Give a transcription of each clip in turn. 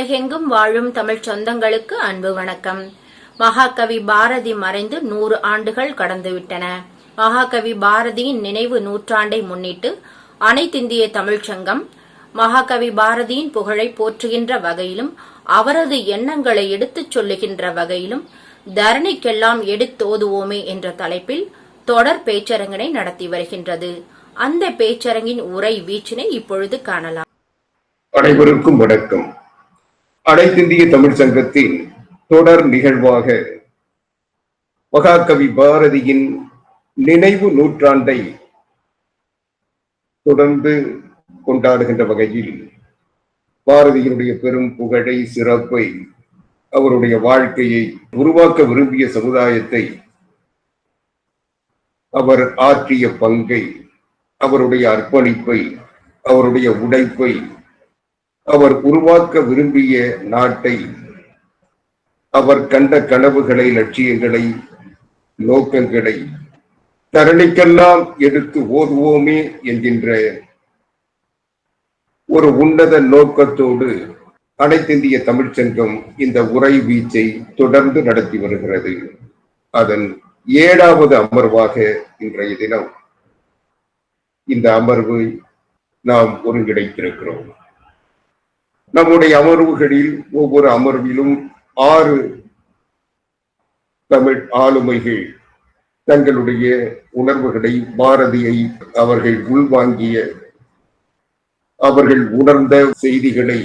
உலகெங்கும் வாழும் தமிழ் சொந்தங்களுக்கு அன்பு வணக்கம். மகாகவி பாரதி மறைந்து 100 ஆண்டுகள் கடந்துவிட்டன. மகாகவி பாரதியின் நினைவு நூற்றாண்டை முன்னிட்டு அனைத்திந்திய தமிழ்ச்சங்கம் மகாகவி பாரதியின் புகழை போற்றுகின்ற வகையிலும் அவரது எண்ணங்களை எடுத்துச் சொல்லுகின்ற வகையிலும் தரணிக்கெல்லாம் எடுத்தோதுவோமே என்ற தலைப்பில் தொடர் பேச்சரங்கினை நடத்தி வருகின்றது. அந்த பேச்சரங்கின் உரை வீச்சினை இப்பொழுது காணலாம். அனைவருக்கும் வணக்கம். அனைத்திந்திய தமிழ் சங்கத்தின் தொடர் நிகழ்வாக மகாகவி பாரதியின் நினைவு நூற்றாண்டை தொடர்ந்து கொண்டாடுகின்ற வகையில் பாரதியினுடைய பெரும் புகழை, சிறப்பை, அவருடைய வாழ்க்கையை, உருவாக்க விரும்பிய சமுதாயத்தை, அவர் ஆற்றிய பங்கை, அவருடைய அர்ப்பணிப்பை, அவருடைய உழைப்பை, அவர் உருவாக்க விரும்பிய நாட்டை, அவர் கண்ட கனவுகளை, லட்சியங்களை, நோக்கங்களை தரணிக்கெல்லாம் எடுத்து ஓதுவோமே என்கின்ற ஒரு உன்னத நோக்கத்தோடு அனைத்திந்திய தமிழ்ச்சங்கம் இந்த உரை வீச்சை தொடர்ந்து நடத்தி வருகிறது. அதன் 7வது அமர்வாக இன்றைய தினம் இந்த அமர்வை நாம் ஒருங்கிணைத்திருக்கிறோம். நம்முடைய அமர்வுகளில் ஒவ்வொரு அமர்விலும் 6 தமிழ் ஆளுமைகள் தங்களுடைய உணர்வுகளை, பாரதியை அவர்கள் உள்வாங்கிய, அவர்கள் உணர்ந்த செய்திகளை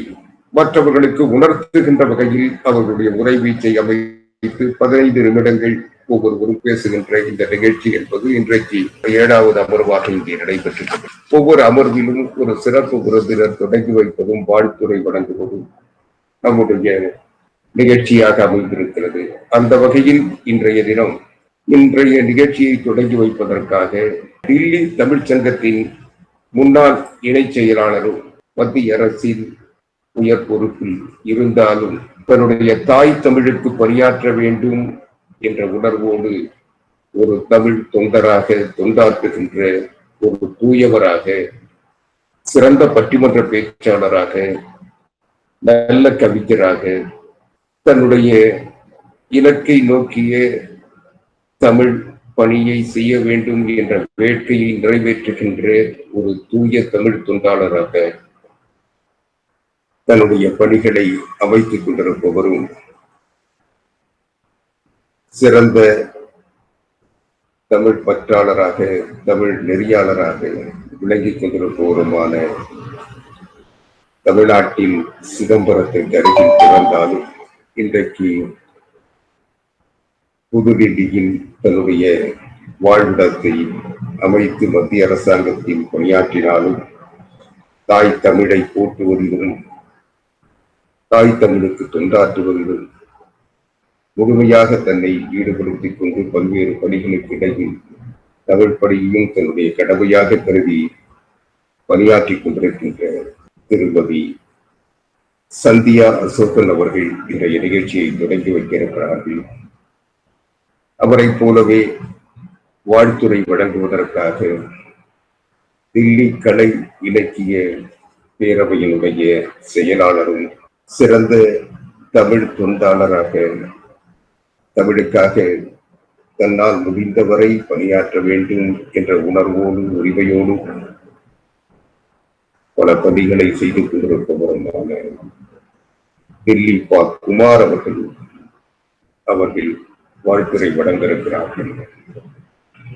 மற்றவர்களுக்கு உணர்த்துகின்ற வகையில் அவர்களுடைய உரை வீச்சை அமைத்து 15 நிமிடங்கள் ஒவ்வொருவரும் பேசுகின்ற இந்த நிகழ்ச்சி என்பது இன்றைக்கு 7வது அமர்வாக இங்கே நடைபெற்றது. ஒவ்வொரு அமர்விலும் ஒரு சிறப்பு விருந்தினர் தொடங்கி வைப்பதும் வாழ்த்துரை வழங்குவதும் நம்முடைய நிகழ்ச்சியாக அமைந்திருக்கிறது. அந்த வகையில் இன்றைய நிகழ்ச்சியை தொடங்கி வைப்பதற்காக டில்லி தமிழ்ச்சங்கத்தின் முன்னாள் இணை செயலாளரும் மத்திய அரசின் உயர் பொறுப்பில் இருந்தாலும் தன்னுடைய தாய் தமிழுக்கு பணியாற்ற வேண்டும் என்ற உணர்வோடு ஒரு தமிழ் தொண்டராக தொண்டாற்றுகின்ற ஒரு தூயவராக, சிறந்த பட்டிமன்ற பேச்சாளராக, நல்ல கவிஞராக, தன்னுடைய இலக்கை நோக்கிய தமிழ் பணியை செய்ய வேண்டும் என்ற வேட்கையை நிறைவேற்றுகின்ற ஒரு தூய தமிழ் தொண்டாளராக தன்னுடைய பணிகளை அமைத்துக் கொண்டிருப்பவரும், சிறந்த தமிழ் பற்றாளராக, தமிழ் நெறியாளராக விளங்கிக் கொண்டிருப்பவருமான, தமிழ்நாட்டில் சிதம்பரத்திற்கு அருகில் பிறந்தாலும் இன்றைக்கு புதுடில்லியில் தன்னுடைய வாழ்விடத்தை அமைத்து மத்திய அரசாங்கத்தில் பணியாற்றினாலும் தாய் தமிழை போற்றுவதிலும், தாய் தமிழுக்கு தொண்டாற்றுவதிலும் முழுமையாக தன்னை ஈடுபடுத்திக் கொண்டு பல்வேறு பணிகளுக்கு இடையில் தமிழ் பணியையும் தன்னுடைய கடமையாக கருதி பணியாற்றிக் கொண்டிருக்கின்ற திருமதி சந்தியா அசோகன் அவர்கள் இன்றைய நிகழ்ச்சியை தொடங்கி வைக்க இருக்கிறார்கள். அவரை போலவே வாழ்த்துரை வழங்குவதற்காக தில்லி கலை இலக்கிய பேரவையினுடைய செயலாளரும், சிறந்த தமிழ் தொண்டாளராக, தமிழுக்காக தன்னால் முடிந்தவரை பணியாற்ற வேண்டும் என்ற உணர்வோடு, உரிமையோடு பல பணிகளை செய்து கொண்டிருப்பவருமான தில்லி பா. குமார் அவர்கள் வாழ்த்துரை வழங்கியிருக்கிறார்கள்.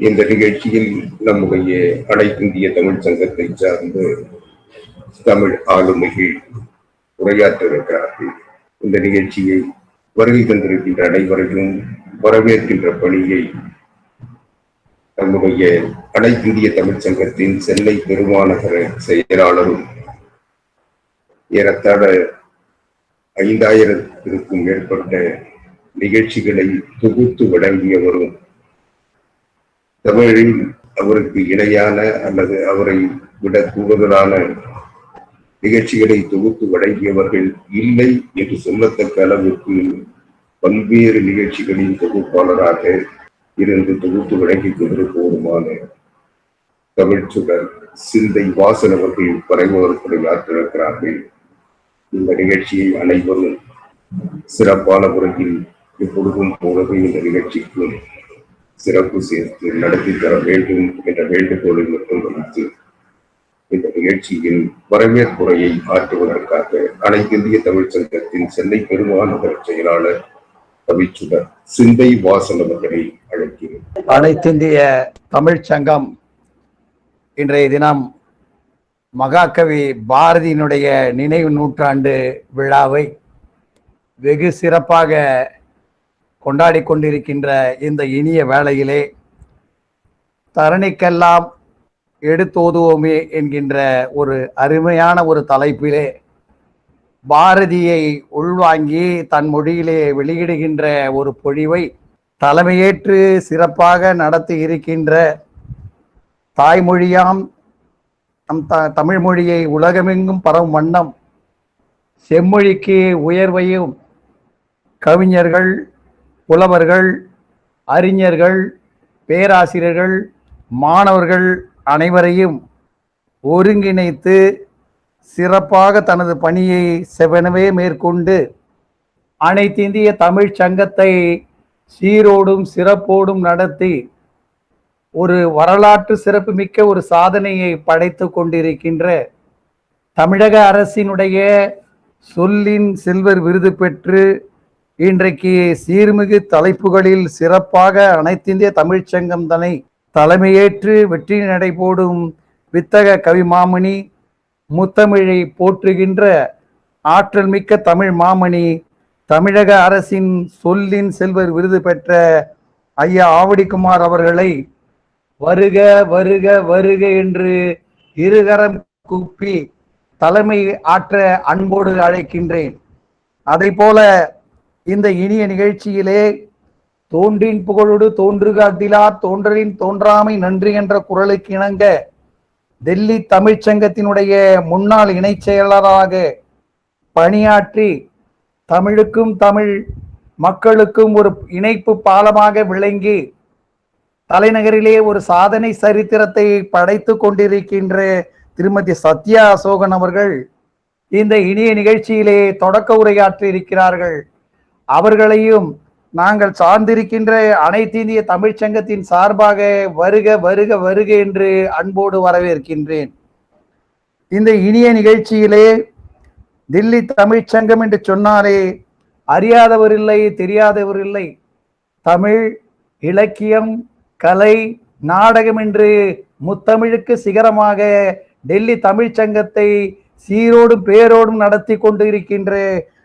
இந்த நிகழ்ச்சியில் நம்முடைய அனைத்திந்திய தமிழ் சங்கத்தை சார்ந்த தமிழ் ஆளுமைகள் உரையாற்ற இருக்கிறார்கள். இந்த நிகழ்ச்சியை வருகை தந்திருக்கின்ற அனைவரையும் வரவேற்கின்ற பணியை நம்முடைய அனைத்திந்திய தமிழ் சங்கத்தின் சென்னை பெருமாநகர செயலாளரும், ஏறத்தாழ 5000த்திற்கும் மேற்பட்ட நிகழ்ச்சிகளை தொகுத்து வழங்கியவரும், தமிழில் அவருக்கு இணையான அல்லது அவரை விட கூடுதலான நிகழ்ச்சிகளை தொகுத்து வழங்கியவர்கள் இல்லை என்று சொல்லத்தக்க அளவுக்கு பல்வேறு நிகழ்ச்சிகளின் தொகுப்பாளராக இருந்து தொகுத்து வழங்கிக் கொண்டிருப்போருமான தமிழ் சுடர் சிந்தை வாசன் அவர்கள் பறைமுகர்களை ஆற்றிருக்கிறார்கள். இந்த நிகழ்ச்சியை அனைவரும் சிறப்பான முறையில் எப்பொழுதும் போலவே இந்த நிகழ்ச்சிக்கு சிறப்பு சேர்த்து நடத்தி தர வேண்டும் என்ற வேண்டுகோளை மட்டும் வைத்து இந்த நிகழ்ச்சியின் வரவேற்புரையை ஆற்றுவதற்காக அனைத்து இந்திய தமிழ் சங்கத்தின் சென்னை பெருமாநகர செயலாளர் கவிச்சுடர் சிந்தை வாசன் அவர்களை அழைக்கிறேன். அனைத்து இந்திய தமிழ் சங்கம் இன்றைய தினம் மகாகவி பாரதியினுடைய நினைவு நூற்றாண்டு விழாவை வெகு சிறப்பாக கொண்டாடி கொண்டிருக்கின்ற இந்த இனிய வேளையிலே தரணிக்கெல்லாம் எடுத்தோதுவோமே என்கின்ற ஒரு அருமையான ஒரு தலைப்பிலே பாரதியை உள்வாங்கி தன் மொழியிலே வெளியிடுகின்ற ஒரு பொழிவை தலைமையேற்று சிறப்பாக நடத்தி இருக்கின்ற தாய்மொழியாம் நம் தமிழ் மொழியை உலகமெங்கும் பரவும் வண்ணம் செம்மொழிக்கு உயர்வையும் கவிஞர்கள், புலவர்கள், அறிஞர்கள், பேராசிரியர்கள், மாணவர்கள் அனைவரையும் ஒருங்கிணைத்து சிறப்பாக தனது பணியை செவனவே மேற்கொண்டு அனைத்து இந்திய தமிழ் சங்கத்தை சீரோடும் சிறப்போடும் நடத்தி ஒரு வரலாற்று சிறப்புமிக்க ஒரு சாதனையை படைத்து கொண்டிருக்கின்ற தமிழக அரசினுடைய சொல்லின் செல்வர் விருது பெற்று இன்றைக்கு சீர்மிகு தலைப்புகளில் சிறப்பாக அனைத்திந்திய தமிழ்ச்சங்கம் தன்னை தலைமையேற்று வெற்றி நடைபோடும் வித்தக கவிமாமணி, முத்தமிழை போற்றுகின்ற ஆற்றல் மிக்க தமிழ் மாமணி, தமிழக அரசின் சொல்லின் செல்வர் விருது பெற்ற ஐயா ஆவடிக்குமார் அவர்களை வருக வருக வருக என்று இருகரம் கூப்பி தலைமை ஆற்ற அன்போடு அழைக்கின்றேன். அதை போல இந்த இனிய நிகழ்ச்சியிலே தோன்றின் புகழோடு தோன்றுகாட்டிலார் தோன்றலின் தோன்றாமை நன்றி என்ற குரலுக்கு இணங்க டெல்லி தமிழ்ச்சங்கத்தினுடைய முன்னாள் இணை செயலராக பணியாற்றி தமிழுக்கும் தமிழ் மக்களுக்கும் ஒரு இணைப்பு பாலமாக விளங்கி தலைநகரிலே ஒரு சாதனை சரித்திரத்தை படைத்து கொண்டிருக்கின்ற திருமதி சத்யா அசோகன் அவர்கள் இந்த இனிய நிகழ்ச்சியிலே தொடக்க உரையாற்றி இருக்கிறார்கள். அவர்களையும் நாங்கள் சார்ந்திருக்கின்ற அனைத்து இந்திய தமிழ்ச்சங்கத்தின் சார்பாக வருக வருக வருக என்று அன்போடு வரவேற்கின்றேன். இந்த இனிய நிகழ்ச்சியிலே தில்லி தமிழ்ச்சங்கம் என்று சொன்னாலே அறியாதவர் இல்லை, தெரியாதவர் இல்லை. தமிழ், இலக்கியம், கலை, நாடகம் என்று முத்தமிழுக்கு சிகரமாக டெல்லி தமிழ்ச்சங்கத்தை சீரோடும் பேரோடும் நடத்தி கொண்டு இருக்கின்ற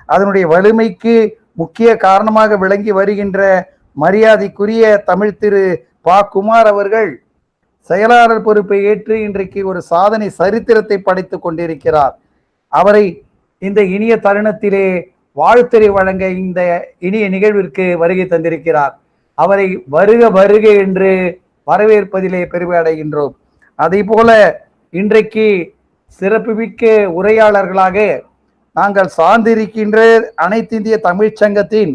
அதனுடைய வலிமைக்கு முக்கிய காரணமாக விளங்கி வருகின்ற மரியாதைக்குரிய தமிழ் திரு பா. குமார் அவர்கள் செயலாளர் பொறுப்பை ஏற்று இன்றைக்கு ஒரு சாதனை சரித்திரத்தை படைத்து கொண்டிருக்கிறார். அவரை இந்த இனிய தருணத்திலே வாழ்த்துரை வழங்க இந்த இனிய நிகழ்விற்கு வருகை தந்திருக்கிறார். அவரை வருக வருக என்று வரவேற்பதிலே பெருமை அடைகின்றோம். அதே போல இன்றைக்கு சிறப்புமிக்க உரையாளர்களாக நாங்கள் சார்ந்திருக்கின்ற அனைத்து இந்திய தமிழ்ச்சங்கத்தின்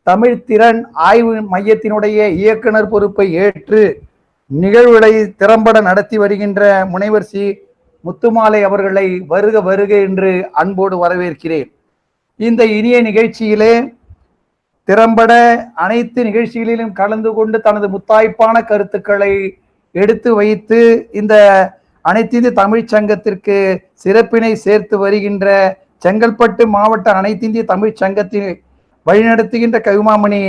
தமிழ் திறன் ஆய்வு மையத்தினுடைய இயக்குனர் பொறுப்பை ஏற்று நிகழ்வுகளை திறம்பட நடத்தி வருகின்ற முனைவர் சி. முத்துமாலை அவர்களை வருக வருக என்று அன்போடு வரவேற்கிறேன். இந்த இனிய நிகழ்ச்சியிலே திறம்பட அனைத்து நிகழ்ச்சிகளிலும் கலந்து கொண்டு தனது முத்தாய்ப்பான கருத்துக்களை எடுத்து வைத்து இந்த அனைத்து இந்திய தமிழ்ச்சங்கத்திற்கு சிறப்பினை சேர்த்து வருகின்ற செங்கல்பட்டு மாவட்ட அனைத்து இந்திய தமிழ்ச்சங்கத்தில் வழிநடத்துகின்ற கவிமாமணி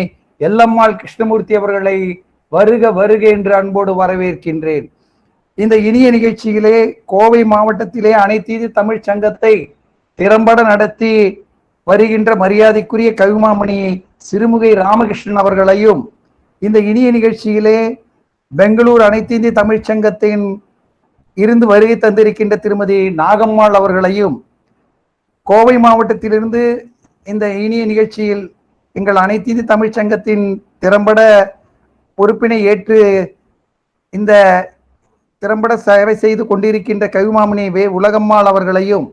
எல்லம்மாள் கிருஷ்ணமூர்த்தி அவர்களை வருக வருக என்று அன்போடு வரவேற்கின்றேன். இந்த இனிய நிகழ்ச்சியிலே கோவை மாவட்டத்திலே அனைத்து இந்திய தமிழ்ச்சங்கத்தை திறம்பட நடத்தி வருகின்ற மரியாதைக்குரிய கவிமாமணி சிறுமுகை ராமகிருஷ்ணன் அவர்களையும், இந்த இனிய நிகழ்ச்சியிலே பெங்களூர் அனைத்து இந்திய தமிழ்ச்சங்கத்தின் இருந்து வருகை தந்திருக்கின்ற திருமதி நாகம்மாள் அவர்களையும், கோவை மாவட்டத்திலிருந்து இந்த இனிய நிகழ்ச்சியில் எங்கள் அனைத்து இந்திய தமிழ்ச்சங்கத்தின் திறம்பட பொறுப்பினை ஏற்று இந்த திறம்பட சேவை செய்து கொண்டிருக்கின்ற கவிமாமணி வே. உலகம்மாள் அவர்களையும்,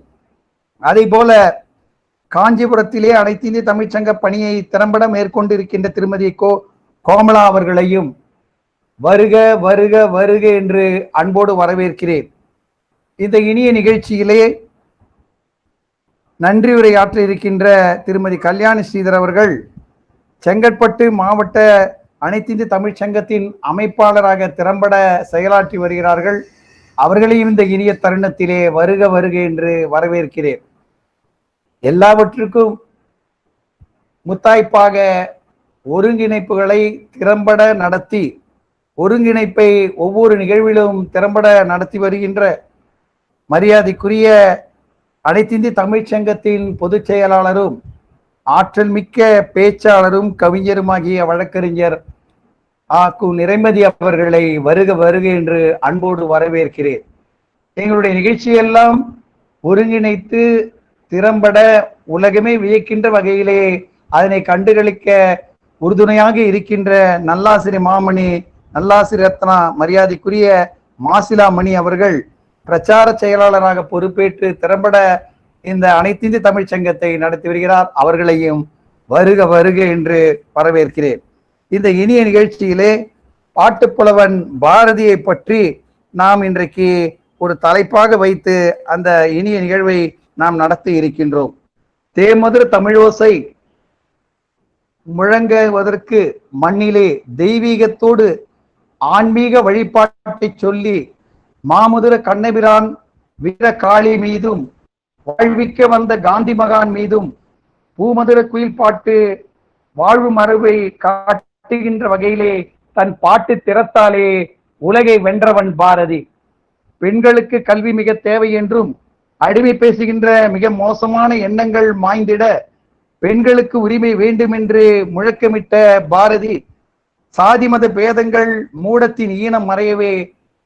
அதே போல காஞ்சிபுரத்திலே அனைத்து இந்திய தமிழ்ச்சங்க பணியை திறம்பட மேற்கொண்டிருக்கின்ற திருமதி கோமலா அவர்களையும் வருக வருக வருக என்று அன்போடு வரவேற்கிறேன். இந்த இனிய நிகழ்ச்சியிலே நன்றி உரையாற்ற இருக்கின்ற திருமதி கல்யாணி ஸ்ரீதர் அவர்கள் செங்கற்பட்டு மாவட்ட அனைத்திந்திய தமிழ்ச் சங்கத்தின் அமைப்பாளராக திறம்பட செயலாற்றி வருகிறார்கள். அவர்களையும் இந்த இனிய தருணத்திலே வருக வருக என்று வரவேற்கிறேன். எல்லாவற்றுக்கும் முத்தாய்ப்பாக ஒருங்கிணைப்புகளை திறம்பட நடத்தி ஒருங்கிணைப்பை ஒவ்வொரு நிகழ்விலும் திறம்பட நடத்தி வருகின்ற மரியாதைக்குரிய அனைத்திந்திய தமிழ்ச் சங்கத்தின் பொதுச் செயலாளரும் ஆற்றல் மிக்க பேச்சாளரும் கவிஞருமாகிய வழக்கறிஞர் கு நிறைமதி அவர்களை வருக வருக என்று அன்போடு வரவேற்கிறேன். எங்களுடைய நிகழ்ச்சியெல்லாம் ஒருங்கிணைத்து திறம்பட உலகமே வியக்கின்ற வகையிலே அதனை கண்டுகளிக்க உறுதுணையாக இருக்கின்ற நல்லாசிரியர் மாமணி நல்லாசிரியர் ரத்னா மரியாதைக்குரிய மாசிலாமணி அவர்கள் பிரச்சார செயலாளராக பொறுப்பேற்று திறம்பட இந்த அனைத்திந்திய தமிழ்ச் சங்கத்தை நடத்தி வருகிறார். அவர்களையும் வருக வருக என்று வரவேற்கிறேன். இந்த இனிய நிகழ்ச்சியிலே பாட்டுப்புலவன் பாரதியை பற்றி நாம் இன்றைக்கு ஒரு தலைப்பாக வைத்து அந்த இனிய நிகழ்வை நாம் நடத்தி இருக்கின்றோம். தேமதுர தமிழோசை முழங்குவதற்கு மண்ணிலே தெய்வீகத்தோடு ஆன்மீக வழிபாட்டை சொல்லி மாமுதுர கண்ணபிரான் வீர காளி மீதும் வாழ்விக்க வந்த காந்தி மகான் மீதும் பூமதுர குயில் பாட்டு வாழ்வு மரபை காட்டுகின்ற வகையிலே தன் பாட்டு திறத்தாலே உலகை வென்றவன் பாரதி. பெண்களுக்கு கல்வி மிக தேவை என்றும் அடிமை பேசுகின்ற மிக மோசமான எண்ணங்கள் மாய்ந்திட பெண்களுக்கு உரிமை வேண்டும் என்று முழக்கமிட்ட பாரதி. சாதி மத பேதங்கள் மூடத்தின் ஈனம் மறையவே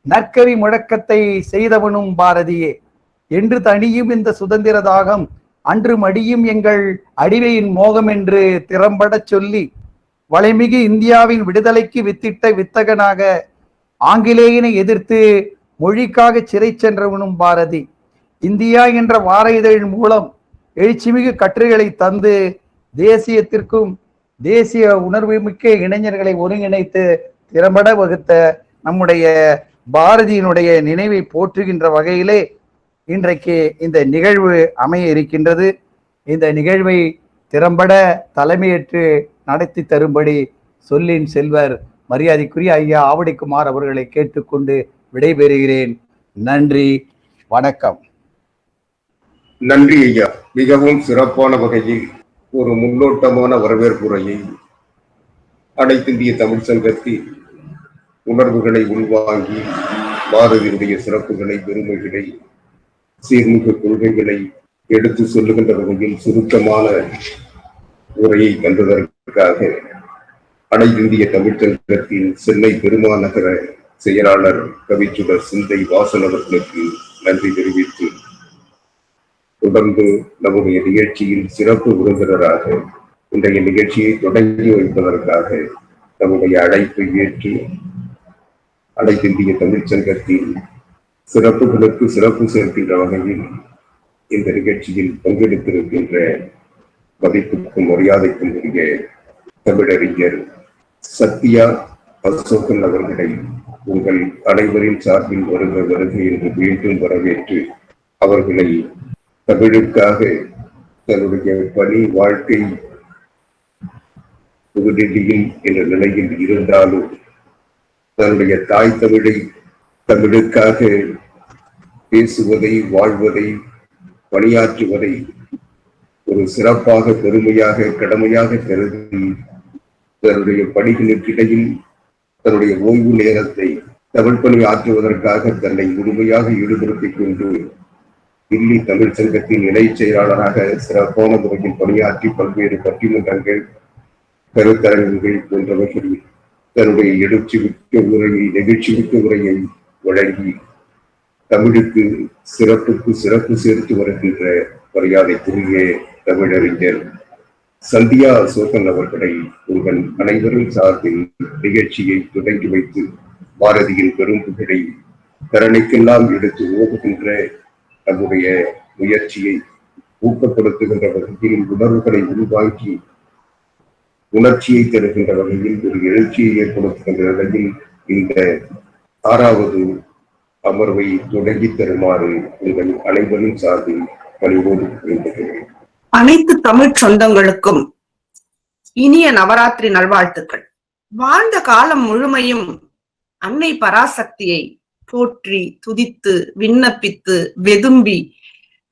நற்கவி முழக்கத்தை செய்தவனும் பாரதியே. என்று தனியும் இந்த சுதந்திர தாகம் அன்று மடியும் எங்கள் அடிமையின் மோகம் என்று திறம்பட சொல்லி வளைமிகு இந்தியாவின் விடுதலைக்கு வித்திட்ட வித்தகனாக ஆங்கிலேயனை எதிர்த்து மொழிக்காக சிறை சென்றவனும் பாரதி. இந்தியா என்ற வார இதழின் மூலம் எழுச்சிமிகு கட்டுரைகளை தந்து தேசியத்திற்கும் தேசிய உணர்வு மிக்க இளைஞர்களை ஒருங்கிணைத்து திறம்பட வகுத்த நம்முடைய பாரதியினுடைய நினைவை போற்றுகின்ற வகையிலே இன்றைக்கு இந்த நிகழ்வு அமைய இருக்கின்றது. இந்த நிகழ்வை திறம்பட தலைமையேற்று நடத்தி தரும்படி சொல்லின் செல்வர் மரியாதைக்குரிய ஐயா ஆவடிக்குமார் அவர்களை கேட்டுக்கொண்டு விடைபெறுகிறேன். நன்றி, வணக்கம். நன்றி ஐயா. மிகவும் சிறப்பான வகையில் ஒரு முன்னோட்டமான வரவேற்புரையை அனைத்திந்திய தமிழ் சங்கத்தில் உணர்வுகளை உள்வாங்கி பாரதியுடைய சிறப்புகளை பெருமைகளை சீர்மிகு கொள்கைகளை எடுத்து சொல்லுகின்ற வகையில் சுருக்கமான உரையை தந்ததற்காக அனைத்திந்திய தமிழ் சங்கத்தின் சென்னை பெருமாநகர செயலாளர் கவிச்சுடர் சிந்தை வாசன் அவர்களுக்கு நன்றி தெரிவித்து தொடர்ந்து நம்முடைய நிகழ்ச்சியில் சிறப்பு விருந்தினராக இன்றைய நிகழ்ச்சியை தொடங்கி வைப்பதற்காக நம்முடைய அழைப்பை ஏற்று அனைத்திந்திய தமிழ் சங்கத்தின் சிறப்புகளுக்கு சிறப்பு சேர்க்கின்ற வகையில் இந்த நிகழ்ச்சியில் பங்கெடுத்திருக்கின்ற மதிப்புக்கும் மரியாதைக்கும் உரிய தமிழறிஞர் சத்யா அசோகன் அவர்களை உங்கள் அனைவரின் சார்பில் வருக வருக என்று மீண்டும் வரவேற்று அவர்களை தமிழுக்காக தன்னுடைய பணி வாழ்க்கை புதுடெல்லியில் என்ற நிலையில் இருந்தாலும் தன்னுடைய தாய் தமிழை தமிழுக்காக பேசுவதை வாழ்வதை பணியாற்றுவதை ஒரு சிறப்பாக பெருமையாக கடமையாக கருதி தன்னுடைய பணிகளுக்கிடையில் தன்னுடைய ஓய்வு நேரத்தை தமிழ் பணி ஆற்றுவதற்காக தன்னை முழுமையாக ஈடுபடுத்திக் கொண்டு தில்லி தமிழ் சங்கத்தின் இணை செயலாளராக சிறப்பான முறையில் பணியாற்றி பல்வேறு பட்டிமன்றங்கள் கருத்தரங்குகள் போன்றவற்றில் தன்னுடைய எழுச்சி மிக்க உரையை நெகிழ்ச்சி மிக்க உரையை வழங்கி தமிழுக்கு சிறப்புக்கு சிறப்பு சேர்த்து வருகின்ற மரியாதைக்குரிய தமிழறிஞர் சந்தியா அசோகன் அவர்களை உங்கள் அனைவரும் சார்பில் நிகழ்ச்சியை தொடங்கி வைத்து பாரதியின் பெரும் புகழை கரணைக்கெல்லாம் எடுத்து ஓதுகின்ற நம்முடைய முயற்சியை ஊக்கப்படுத்துகின்ற வகையில் உணர்வுகளை உள்வாங்கி உணர்ச்சியை தருகின்ற வகையில் ஒரு எழுச்சியை ஏற்படுத்துகின்ற வகையில் இந்த 6வது அமர்வை தொடங்கி தருமாறு உங்கள் அனைவரும் சார்பில் பணிவோடு பின்பற்றுகிறேன். அனைத்து தமிழ் சொந்தங்களுக்கும் இனிய நவராத்திரி நல்வாழ்த்துக்கள். வாழ்ந்த காலம் முழுமையும் அன்னை பராசக்தியை போற்றி துதித்து விண்ணப்பித்து வெதும்பி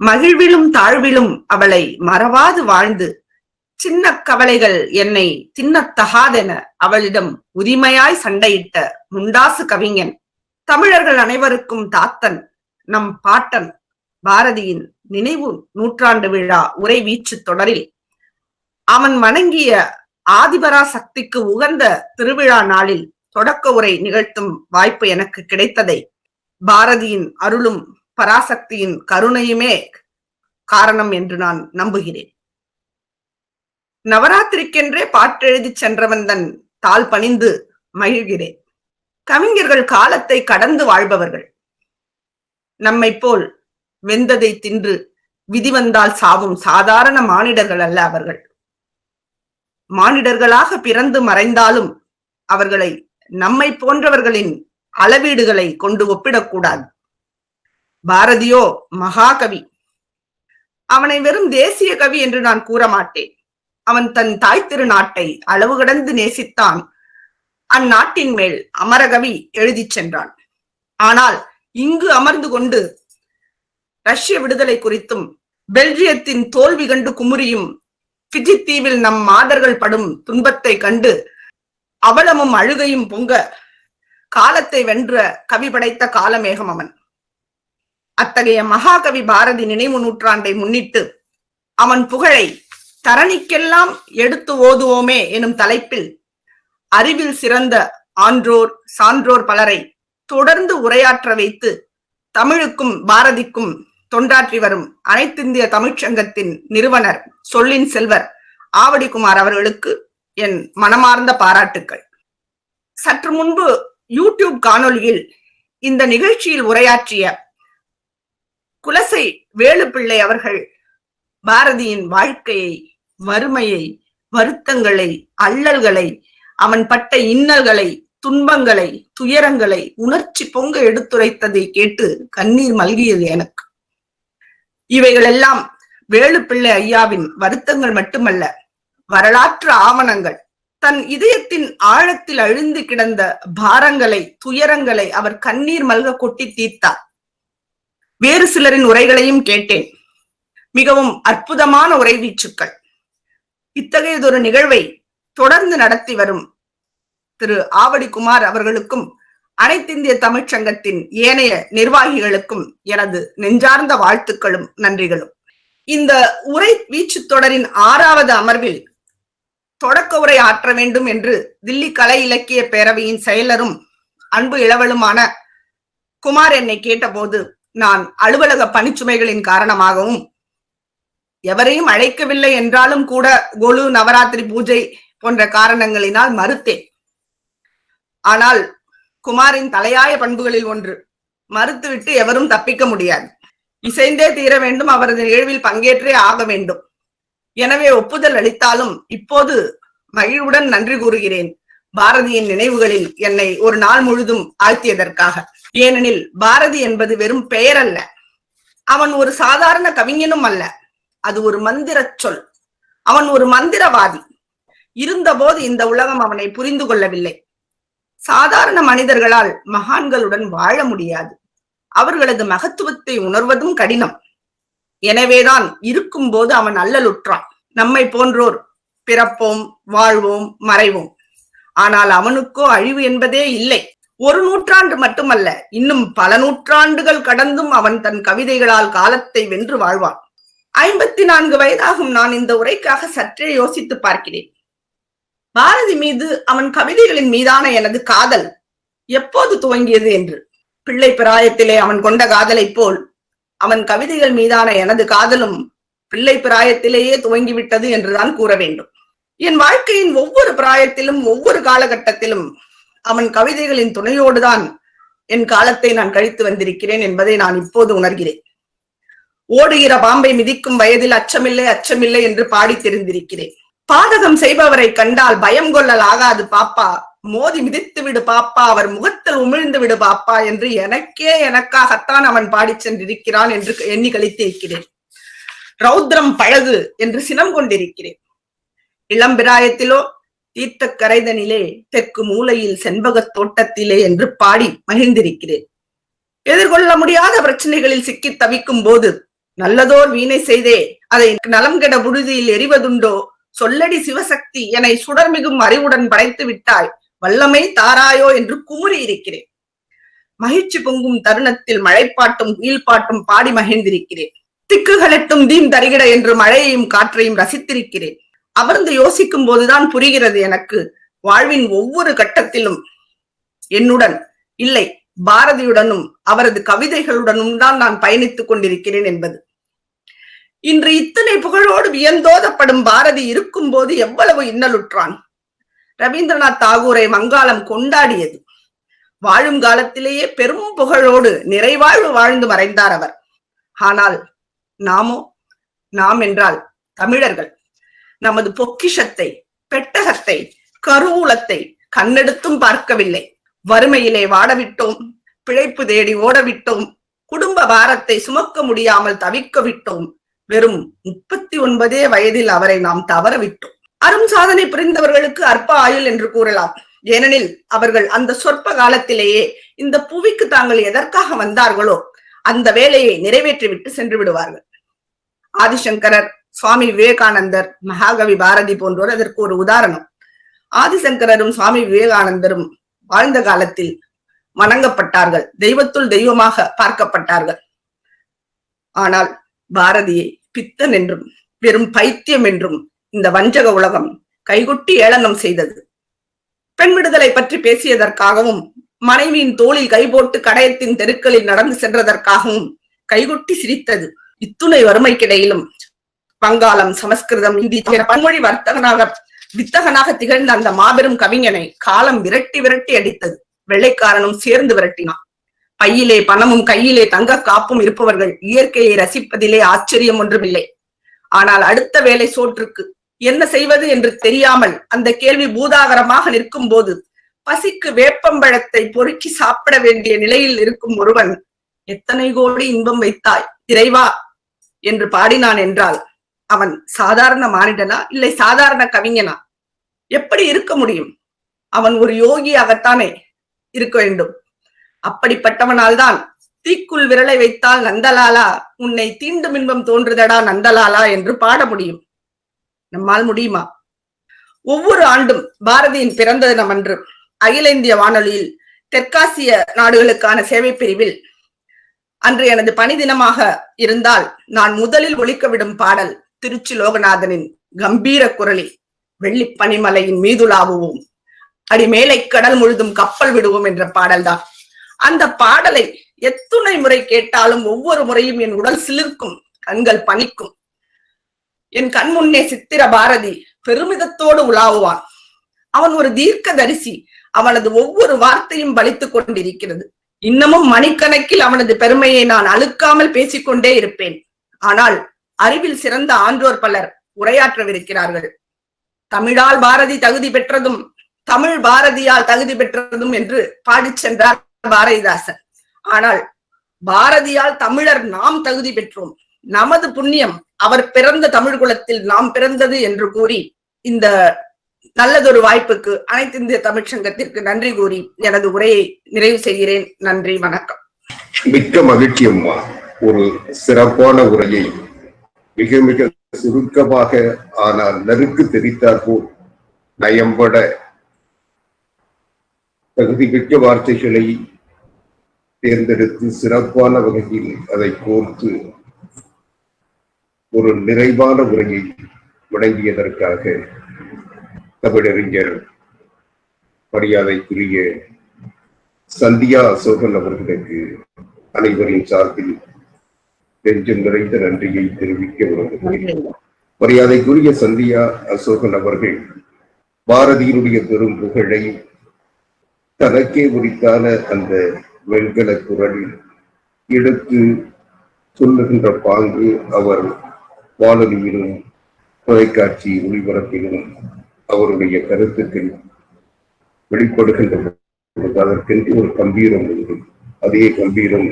மகிழ்விலும் தாழ்விலும் அவளை மறவாது வாழ்ந்து சின்ன கவலைகள் என்னை தின்னத்தகாதென அவளிடம் உரிமையாய் சண்டையிட்ட முண்டாசு கவிஞன், தமிழர்கள் அனைவருக்கும் தாத்தன், நம் பாட்டன் பாரதியின் நினைவு நூற்றாண்டு விழா உரை வீச்சு தொடரில் அவன் வணங்கிய ஆதிபராசக்திக்கு உகந்த திருவிழா நாளில் தொடக்க உரை நிகழ்த்தும் வாய்ப்பு எனக்கு கிடைத்ததை பாரதியின் அருளும் பராசக்தியின் கருணையுமே காரணம் என்று நான் நம்புகிறேன். நவராத்திரிக்கென்றே பாட்டெழுதி சென்றவன் தன் தாள் பணிந்து மகிழ்கிறேன். கவிஞர்கள் காலத்தை கடந்து வாழ்பவர்கள். நம்மை போல் வெந்ததை தின்று விதி வந்தால் சாவும் சாதாரண மானிடர்கள் அல்ல அவர்கள். மானிடர்களாக பிறந்து மறைந்தாலும் அவர்களை நம்மை போன்றவர்களின் அளவீடுகளை கொண்டு ஒப்பிடக்கூடாது. பாரதியோ மகாகவி. அவனை வெறும் தேசிய கவி என்று நான் கூற மாட்டேன். அவன் தன் தாய் திருநாட்டை அளவு கடந்து நேசித்தான். அந்நாட்டின் மேல் அமரகவி எழுதி சென்றான். ஆனால் இங்கு அமர்ந்து கொண்டு ரஷ்ய விடுதலை குறித்தும் பெல்ஜியத்தின் தோல்வி கண்டு குமுறியும் பிஜி தீவில் நம் மாதர்கள் படும் துன்பத்தை கண்டு அவலமும் அழுகையும் பொங்க காலத்தை வென்ற கவி படைத்த காலமேகம் அவன். அத்தகைய மகாகவி பாரதி நினைவு நூற்றாண்டை முன்னிட்டு அவன் புகழை தரணிக்கெல்லாம் எடுத்து ஓதுவோமே எனும் தலைப்பில் அறிவில் சிறந்த ஆன்றோர் சான்றோர் பலரை தொடர்ந்து உரையாற்ற வைத்து தமிழுக்கும் பாரதிக்கும் தொண்டாற்றி வரும் அனைத்திந்திய தமிழ்ச்சங்கத்தின் நிறுவனர் சொல்லின் செல்வர் ஆவடிக்குமார் அவர்களுக்கு என் மனமார்ந்த பாராட்டுக்கள். சற்று முன்பு யூடியூப் காணொலியில் இந்த நிகழ்ச்சியில் உரையாற்றிய குலசை வேலுப்பிள்ளை அவர்கள் பாரதியின் வாழ்க்கையை, வறுமையை, வருத்தங்களை, அல்லல்களை, அவன் பட்ட இன்னல்களை, துன்பங்களை, துயரங்களை உணர்ச்சி பொங்க எடுத்துரைத்ததை கேட்டு கண்ணீர் மல்கியது எனக்கு. இவைகளெல்லாம் வேலுப்பிள்ளை ஐயாவின் வருத்தங்கள் மட்டுமல்ல, வரலாற்று ஆவணங்கள். தன் இதயத்தின் ஆழத்தில் அழிந்து கிடந்த பாரங்களை, துயரங்களை அவர் கண்ணீர் மல்க கொட்டி தீர்த்தார். வேறு சிலரின் உரைகளையும் கேட்டேன். மிகவும் அற்புதமான உரை வீச்சுக்கள். இத்தகையதொரு நிகழ்வை தொடர்ந்து நடத்தி வரும் திரு ஆவடிக்குமார் அவர்களுக்கும் அனைத்திந்திய தமிழ்ச்சங்கத்தின் ஏனைய நிர்வாகிகளுக்கும் எனது நெஞ்சார்ந்த வாழ்த்துக்களும் நன்றிகளும். இந்த உரை வீச்சு தொடரின் 6வது அமர்வில் தொடக்க உரை ஆற்ற வேண்டும் என்று தில்லி கலை இலக்கிய பேரவையின் செயலரும் அன்பு இளவலுமான குமார் என்னை கேட்டபோது நான் அலுவலக பணிச்சுமைகளின் காரணமாகவும் எவரையும் அழைக்கவில்லை என்றாலும் கூட கொலு, நவராத்திரி பூஜை போன்ற காரணங்களினால் மறுத்தேன். ஆனால் குமாரின் தலையாய பண்புகளில் ஒன்று, மறுத்துவிட்டு எவரும் தப்பிக்க முடியாது. இசைந்தே தீர வேண்டும், அவரது நிகழ்வில் பங்கேற்றே ஆக வேண்டும். எனவே ஒப்புதல் அளித்தாலும் இப்போது மகிழ்வுடன் நன்றி கூறுகிறேன் பாரதியின் நினைவுகளில் என்னை ஒரு நாள் முழுதும் ஆழ்த்தியதற்காக. ஏனெனில் பாரதி என்பது வெறும் பெயர் அல்ல, அவன் ஒரு சாதாரண கவிஞனும் அல்ல, அது ஒரு மந்திர சொல். அவன் ஒரு மந்திரவாதி. இருந்தபோது இந்த உலகம் அவனை புரிந்து கொள்ளவில்லை. சாதாரண மனிதர்களால் மகான்களுடன் வாழ முடியாது. அவர்களது மகத்துவத்தை உணர்வதும் கடினம். எனவேதான் இருக்கும் போது அவன் அல்லலுற்றான். நம்மை போன்றோர் பிறப்போம், வாழ்வோம், மறைவோம். ஆனால் அவனுக்கோ அழிவு என்பதே இல்லை. ஒரு நூற்றாண்டு மட்டுமல்ல, இன்னும் பல நூற்றாண்டுகள் கடந்தும் அவன் தன் கவிதைகளால் காலத்தை வென்று வாழ்வான். 54 வயதாகும் நான் இந்த உரைக்காக சற்றே யோசித்து பார்க்கிறேன். பாரதி மீது, அவன் கவிதைகளின் மீதான எனது காதல் எப்போது துவங்கியது என்று. பிள்ளை பிராயத்திலே அவன் கொண்ட காதலை போல் அவன் கவிதைகள் மீதான எனது காதலும் பிள்ளை பிராயத்திலேயே துவங்கிவிட்டது என்றுதான் கூற வேண்டும். என் வாழ்க்கையின் ஒவ்வொரு பிராயத்திலும், ஒவ்வொரு காலகட்டத்திலும் அவன் கவிதைகளின் துணையோடுதான் என் காலத்தை நான் கழித்து வந்திருக்கிறேன் என்பதை நான் இப்போது உணர்கிறேன். ஓடுகிற பாம்பை மிதிக்கும் வயதில் அச்சமில்லை அச்சமில்லை என்று பாடி தெரிந்திருக்கிறேன். பாதகம் செய்பவரை கண்டால் பயம் கொள்ளல் ஆகாது பாப்பா, மோதி மிதித்து விடு பாப்பா, அவர் முகத்தில் உமிழ்ந்து விடு பாப்பா என்று எனக்காகத்தான் அவன் பாடி சென்றிருக்கிறான் என்று எண்ணி கழித்து இருக்கிறேன். ரௌத்ரம் பழகு என்று சினம் கொண்டிருக்கிறேன். இளம்பிராயத்திலோ தீர்த்த கரைதனிலே தெற்கு மூலையில் செண்பகத் தோட்டத்திலே என்று பாடி மகிழ்ந்திருக்கிறேன். எதிர்கொள்ள முடியாத பிரச்சனைகளில் சிக்கி தவிக்கும் போது நல்லதோர் வீணை செய்தே அதை நலம் கெட புழுதியில் எறிவதுண்டோ, சொல்லடி சிவசக்தி என்னை சுடர்மிகும் அறிவுடன் படைத்து விட்டாய், வல்லமை தாராயோ என்று குமுறி இருக்கிறேன். மகிழ்ச்சி பொங்கும் தருணத்தில் மழைப்பாட்டும் வீழ்பாட்டும் பாடி மகிழ்ந்திருக்கிறேன். திக்குகளெட்டும் தீம் தருகிட என்று மழையையும் காற்றையும் ரசித்திருக்கிறேன். அமர்ந்து யோசிக்கும் போதுதான் புரிகிறது எனக்கு, வாழ்வின் ஒவ்வொரு கட்டத்திலும் என்னுடன் இல்லை, பாரதியுடனும் அவரது கவிதைகளுடனும் தான் நான் பயணித்துக் கொண்டிருக்கிறேன் என்பது. இன்று இத்தனை புகழோடு வியந்தோதப்படும் பாரதி இருக்கும் போது எவ்வளவு இன்னலுற்றான். ரவீந்திரநாத் தாகூரை வங்காளம் கொண்டாடியது. வாழும் காலத்திலேயே பெரும் புகழோடு நிறைவாழ்வு வாழ்ந்து மறைந்தார் அவர். ஆனால் நாமோ, நாம் என்றால் தமிழர்கள், நமது பொக்கிஷத்தை, பெட்டகத்தை, கருவூலத்தை கண்ணெடுத்தும் பார்க்கவில்லை. வறுமையிலே வாடவிட்டோம், பிழைப்பு தேடி ஓடவிட்டோம், குடும்ப பாரத்தை சுமக்க முடியாமல் தவிக்க விட்டோம். வெறும் 39 வயதில் அவரை நாம் தவறவிட்டோம். அரும் சாதனை புரிந்தவர்களுக்கு அற்ப ஆயுள் என்று கூறலாம். ஏனெனில் அவர்கள் அந்த சொற்ப காலத்திலேயே இந்த புவிக்கு தாங்கள் எதற்காக வந்தார்களோ அந்த வேலையை நிறைவேற்றிவிட்டு சென்று விடுவார்கள். ஆதிசங்கரர், சுவாமி விவேகானந்தர், மகாகவி பாரதி போன்றோர் அதற்கு ஒரு உதாரணம். ஆதிசங்கரரும் சுவாமி விவேகானந்தரும் வாழ்ந்த காலத்தில் வணங்கப்பட்டார்கள், தெய்வத்துள் தெய்வமாக பார்க்கப்பட்டார்கள். ஆனால் பாரதியை பித்தன் என்றும் வெறும் பைத்தியம் என்றும் இந்த வஞ்சக உலகம் கைகொட்டி ஏளனம் செய்தது. பெண் விடுதலை பற்றி பேசியதற்காகவும், மனைவியின் தோளில் கைபோட்டு கடையத்தின் தெருக்களில் நடந்து சென்றதற்காகவும் கைகொட்டி சிரித்தது. இத்துணை வறுமைக்கிடையிலும் வங்காளம், சமஸ்கிருதம், இந்தி பன்மொழி வித்தகனாக திகழ்ந்த அந்த மாபெரும் கவிஞனை காலம் விரட்டி விரட்டி அடித்தது. வெள்ளைக்காரனும் சேர்ந்து விரட்டினான். பையிலே பணமும் கையிலே தங்க காப்பும் இருப்பவர்கள் இயற்கையை ரசிப்பதிலே ஆச்சரியம் ஒன்றுமில்லை. ஆனால் அடுத்த வேளை சோற்றுக்கு என்ன செய்வது என்று தெரியாமல் அந்த கேள்வி பூதாகரமாக நிற்கும் போது பசிக்கு வேப்பம்பழத்தை பொறுக்கி சாப்பிட வேண்டிய நிலையில் இருக்கும் ஒருவன் எத்தனை கோடி இன்பம் வைத்தாய் இறைவா என்று பாடினான் என்றால் அவன் சாதாரண மானிடனா இல்லை சாதாரண கவிஞனா? எப்படி இருக்க முடியும்? அவன் ஒரு யோகியாகத்தானே இருக்க வேண்டும். அப்படிப்பட்டவனால் தான் தீக்குள் விரலை வைத்தால் நந்தலாலா, உன்னை தீண்டும் இன்பம் தோன்றுதடா நந்தலாலா என்று பாட முடியும். நம்மால் முடியுமா? ஒவ்வொரு ஆண்டும் பாரதியின் பிறந்த தினம் அன்று அகில இந்திய வானொலியில் தெற்காசிய நாடுகளுக்கான சேவை பிரிவில் அன்று எனது பணி தினமாக இருந்தால் நான் முதலில் ஒலிக்கவிடும் பாடல் திருச்சி லோகநாதனின் கம்பீர குரலில் வெள்ளி பனிமலையின் மீதுலாவுவோம், அடிமேலை கடல் முழுதும் கப்பல் விடுவோம் என்ற பாடல்தான். அந்த பாடலை எத்துணை முறை கேட்டாலும் ஒவ்வொரு முறையும் என் உடல் சிலிர்க்கும், கண்கள் பனிக்கும். என் கண் முன்னே சித்திர பாரதி பெருமிதத்தோடு உலாவுவான். அவன் ஒரு தீர்க்க தரிசி. அவனது ஒவ்வொரு வார்த்தையும் பலித்துக் கொண்டிருக்கிறது. இன்னமும் மணிக்கணக்கில் அவனது பெருமையை நான் அழுக்காமல் பேசிக்கொண்டே இருப்பேன். ஆனால் அறிவில் சிறந்த ஆன்றோர் பலர் உரையாற்றவிருக்கிறார்கள். தமிழால் பாரதி தகுதி பெற்றதும் தமிழ் பாரதியால் தகுதி பெற்றதும் என்று பாடிச் சென்றார் பாரதிதாசன். ஆனால் பாரதியால் தமிழர் நாம் தகுதி பெற்றோம், நமது புண்ணியம் அவர் பிறந்த தமிழ் குலத்தில் நாம் பிறந்தது என்று கூறி இந்த நல்லதொரு வாய்ப்புக்கு அனைத்து இந்திய தமிழ் சங்கத்திற்கு நன்றி கூறி எனது உரையை நிறைவு செய்கிறேன். நன்றி, வணக்கம். மிக்க மகிழ்ச்சி அம்மா. ஒரு சிறப்பான உரையை மிக மிக சுருக்கமாக ஆனால் நறுக்கு தெரித்தாற்போல் நயம்பட தகுதிமிக்க வார்த்தைகளை தேர்ந்தெடுத்து சிறப்பான வகையில் அதை கோர்த்து ஒரு நிறைவான உரையை வழங்கியதற்காக தமிழறிஞர் மரியாதைக்குரிய சந்தியா அசோகன் அவர்களுக்கு அனைவரின் சார்பில் நெஞ்சம் நிறைந்த நன்றியை தெரிவிக்க விரும்புகிறேன். மரியாதைக்குரிய சந்தியா அசோகன் அவர்கள் பாரதியினுடைய பெரும் புகழை தனக்கே உரித்தான அந்த வெண்கல குரலில் எடுத்து சொல்லுகின்ற பாங்கு அவர் வானொலியிலும் தொலைக்காட்சி ஒளிபரப்பிலும் அவருடைய கருத்துக்கள் வெளிப்படுகின்ற அதற்கென்று ஒரு கம்பீரம் உண்டு. அதே கம்பீரம்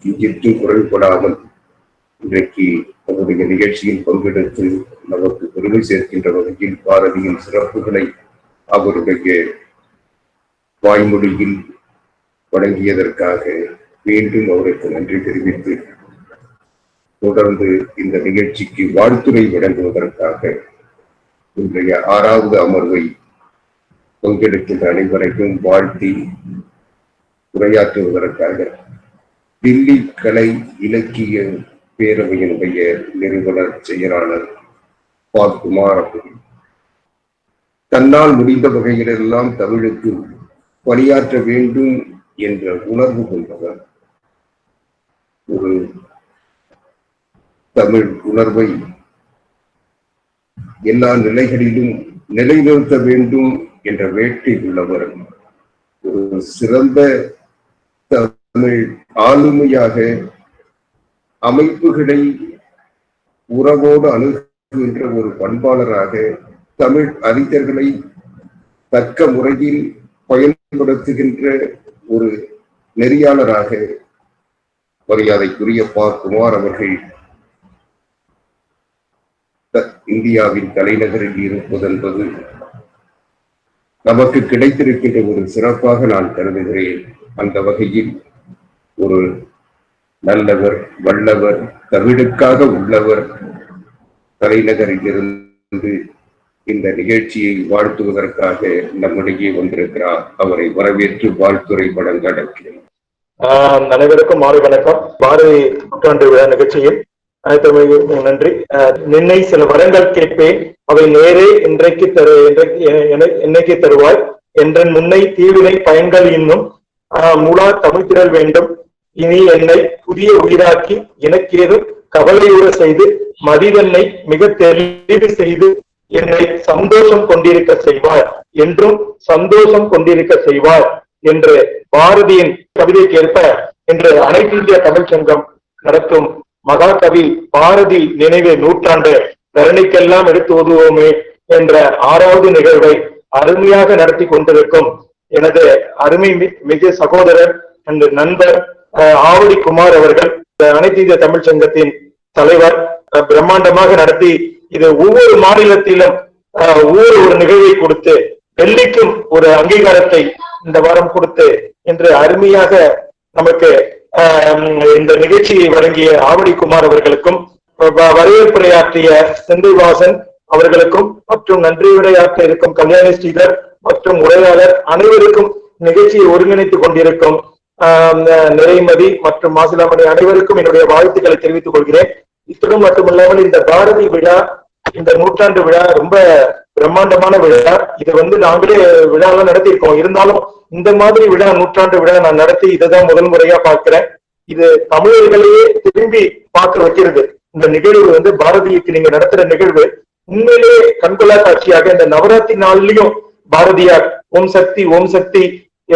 இங்கிட்டு குறைபடாமல் இன்றைக்கு நம்முடைய நிகழ்ச்சியில் பங்கெடுத்து நமக்கு பெருமை சேர்க்கின்ற வகையில் பாரதியின் சிறப்புகளை அவருடைய வாய்மொழியில் வழங்கியதற்காக மீண்டும் அவருக்கு நன்றி தெரிவித்து தொடர்ந்து இந்த நிகழ்ச்சிக்கு வாழ்த்துரை வழங்குவதற்காக இன்றைய 6வது அமர்வை பங்கெடுக்கின்ற அனைவரையும் வாழ்த்தி உரையாற்றுவதற்காக தில்லி கலை இலக்கிய பேரவையினுடைய நிறுவனர் செயலாளர் குமார் அவர்கள் தன்னால் முடிந்த வகையிலெல்லாம் தமிழுக்கு பணியாற்ற வேண்டும் என்ற உணர்வு கொண்டவர். ஒரு தமிழ் உணர்வை எல்லா நிலைகளிலும் நிலைநிறுத்த வேண்டும் என்ற வேட்கை உள்ளவர். ஒரு சிறந்த தமிழ் ஆளுமையாக அமைப்புகளை உறவோடு அணுகுகின்ற ஒரு பண்பாளராக தமிழ் அறிஞர்களை தக்க முறையில் பயன்படுத்துகின்ற ஒரு நெறியாளராக மரியாதைக்குரிய குமார் அவர்கள் இந்தியாவின் தலைநகரில் இருப்பதென்பது நமக்கு கிடைத்திருக்கின்ற ஒரு சிறப்பாக நான் கருதுகிறேன். அந்த வகையில் ஒரு நல்லவர், வல்லவர், தமிழுக்காக உள்ளவர் தலைநகரில் இருந்து இந்த நிகழ்ச்சியை வாழ்த்துவதற்காக நம்மிடையே வந்திருக்கிறார். அவரை வரவேற்று வாழ்த்துரை வழங்க அழைக்கிறேன். அனைவருக்கும் மாலை வணக்கம். பாரதி நூற்றாண்டு விழா நிகழ்ச்சியில் நன்றி. நின்னை சில வரங்கள் கேட்பேன், அவை நேரே என்னைக்கு தருவாய் என்றன் முன்னை தீவினை பயன்கள் இன்னும் முழா தமிழ் திரள் வேண்டும். இனி என்னை புதிய உயிராக்கி எனக்கேதும் கவலையுற செய்து மதிதன்னை மிக தெளிவு செய்து என்னை சந்தோஷம் கொண்டிருக்க செய்வார் என்றும் சந்தோஷம் கொண்டிருக்க செய்வார் என்று பாரதியின் கவிதைக்கேற்ப இன்று அனைத்து இந்திய தமிழ் சங்கம் நடத்தும் மகாகவி பாரதி நினைவு நூற்றாண்டு தரணிக்கெல்லாம் எடுத்து ஓதுவோமே என்ற 6வது நிகழ்வை அருமையாக நடத்தி கொண்டிருக்கும் எனது அருமை மிகு சகோதரர் and நண்பர் ஆவடி குமார் அவர்கள் அனைத்து இந்திய தமிழ் சங்கத்தின் தலைவர் பிரம்மாண்டமாக நடத்தி இது ஒவ்வொரு மாநிலத்திலும் ஒரு நிகழ்வை கொடுத்து டெல்லிக்கும் ஒரு அங்கீகாரத்தை இந்த வாரம் கொடுத்து என்று அருமையாக நமக்கு இந்த நிகழ்ச்சியை வழங்கிய ஆவடி குமார் அவர்களுக்கும் வரவேற்புரையாற்றிய செந்தில்வாசன் அவர்களுக்கும் மற்றும் நன்றியுரையாற்ற இருக்கும் கல்யாணி ஸ்ரீதர் மற்றும் உரையாளர் அனைவருக்கும் நிகழ்ச்சியை ஒருங்கிணைத்துக் கொண்டிருக்கும் நிறைமதி மற்றும் மாசிலாமணி அனைவருக்கும் என்னுடைய வாழ்த்துக்களை தெரிவித்துக் கொள்கிறேன். இத்துடன் மட்டுமில்லாமல் இந்த பாரதி விழா, இந்த நூற்றாண்டு விழா ரொம்ப பிரம்மாண்டமான விழா. இது நாங்களே விழாலாம் நடத்தியிருக்கோம். இருந்தாலும் இந்த மாதிரி விழா, நூற்றாண்டு விழா நான் நடத்தி இதைதான் முதல் முறையா பார்க்கிறேன். இது தமிழர்களையே திரும்பி பார்க்க வைக்கிறது. இந்த நிகழ்வு பாரதிக்கு நீங்க நடத்துற நிகழ்வு உண்மையிலேயே கண்கொள்ளா காட்சியாக இந்த நவராத்திரி நாள்லயும் பாரதியார் ஓம் சக்தி ஓம் சக்தி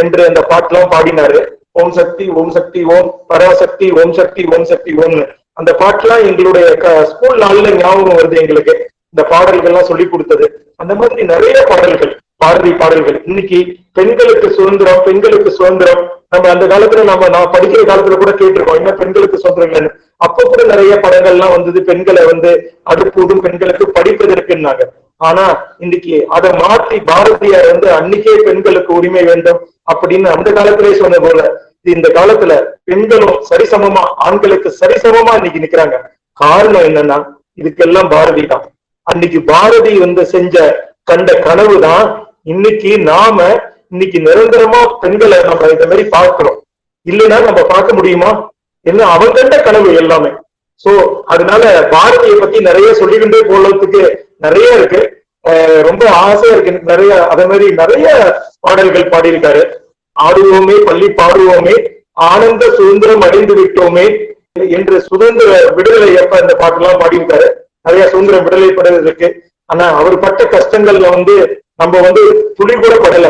என்று அந்த பாட்டெல்லாம் பாடினாரு. ஓம் சக்தி ஓம் சக்தி ஓம் பராசக்தி ஓம் சக்தி ஓம் சக்தி ஓம்னு அந்த பாட்டெல்லாம் எங்களுடைய ஸ்கூல் நாள்ல ஞாபகம் வருது எங்களுக்கு. இந்த பாடல்கள்லாம் சொல்லி கொடுத்தது. அந்த மாதிரி நிறைய பாடல்கள், பாரதி பாடல்கள். இன்னைக்கு பெண்களுக்கு சுதந்திரம், பெண்களுக்கு சுதந்திரம். நம்ம அந்த காலத்துல நான் படிக்கிற காலத்துல கூட கேட்டிருக்கோம், என்ன பெண்களுக்கு சுதந்திரம். அப்ப கூட நிறைய படங்கள்லாம் வந்தது, பெண்களை அடுப்பூதும் பெண்களுக்கு படிப்பதற்குன்னாங்க. ஆனா இன்னைக்கு அதை மாற்றி பாரதியார் அன்னைக்கே பெண்களுக்கு உரிமை வேண்டும் அப்படின்னு அந்த காலத்திலே சொன்ன போல இந்த காலத்துல பெண்களும் சரிசமமா, ஆண்களுக்கு சரிசமமா இன்னைக்கு நிக்கிறாங்க. காரணம் என்னன்னா இதுக்கெல்லாம் பாரதி தான். அன்னைக்கு பாரதி செஞ்ச கண்ட கனவு தான் இன்னைக்கு நிரந்தரமா பெண்களை நம்ம இந்த மாதிரி பார்க்கிறோம். இல்லைன்னா நம்ம பார்க்க முடியுமா? என்ன அவன் கண்ட கனவு எல்லாமே. சோ அதனால பாரதியை பத்தி நிறைய சொல்லிக்கிட்டே போறதுக்கு நிறைய இருக்கு. ரொம்ப ஆசையா இருக்கு நிறைய. அதே மாதிரி நிறைய பாடல்கள் பாடியிருக்காரு. ஆடுவோமே பள்ளி பாடுவோமே ஆனந்த சுதந்திரம் அடைந்து விட்டோமே என்று சுதந்திர விடுதலை எப்ப அந்த பாட்டெல்லாம் பாடியிருக்காரு. நிறைய சுதந்திர விடுதலை படுவதற்கு. ஆனா அவர் பட்ட கஷ்டங்கள்ல நம்ம துளி கூட படல.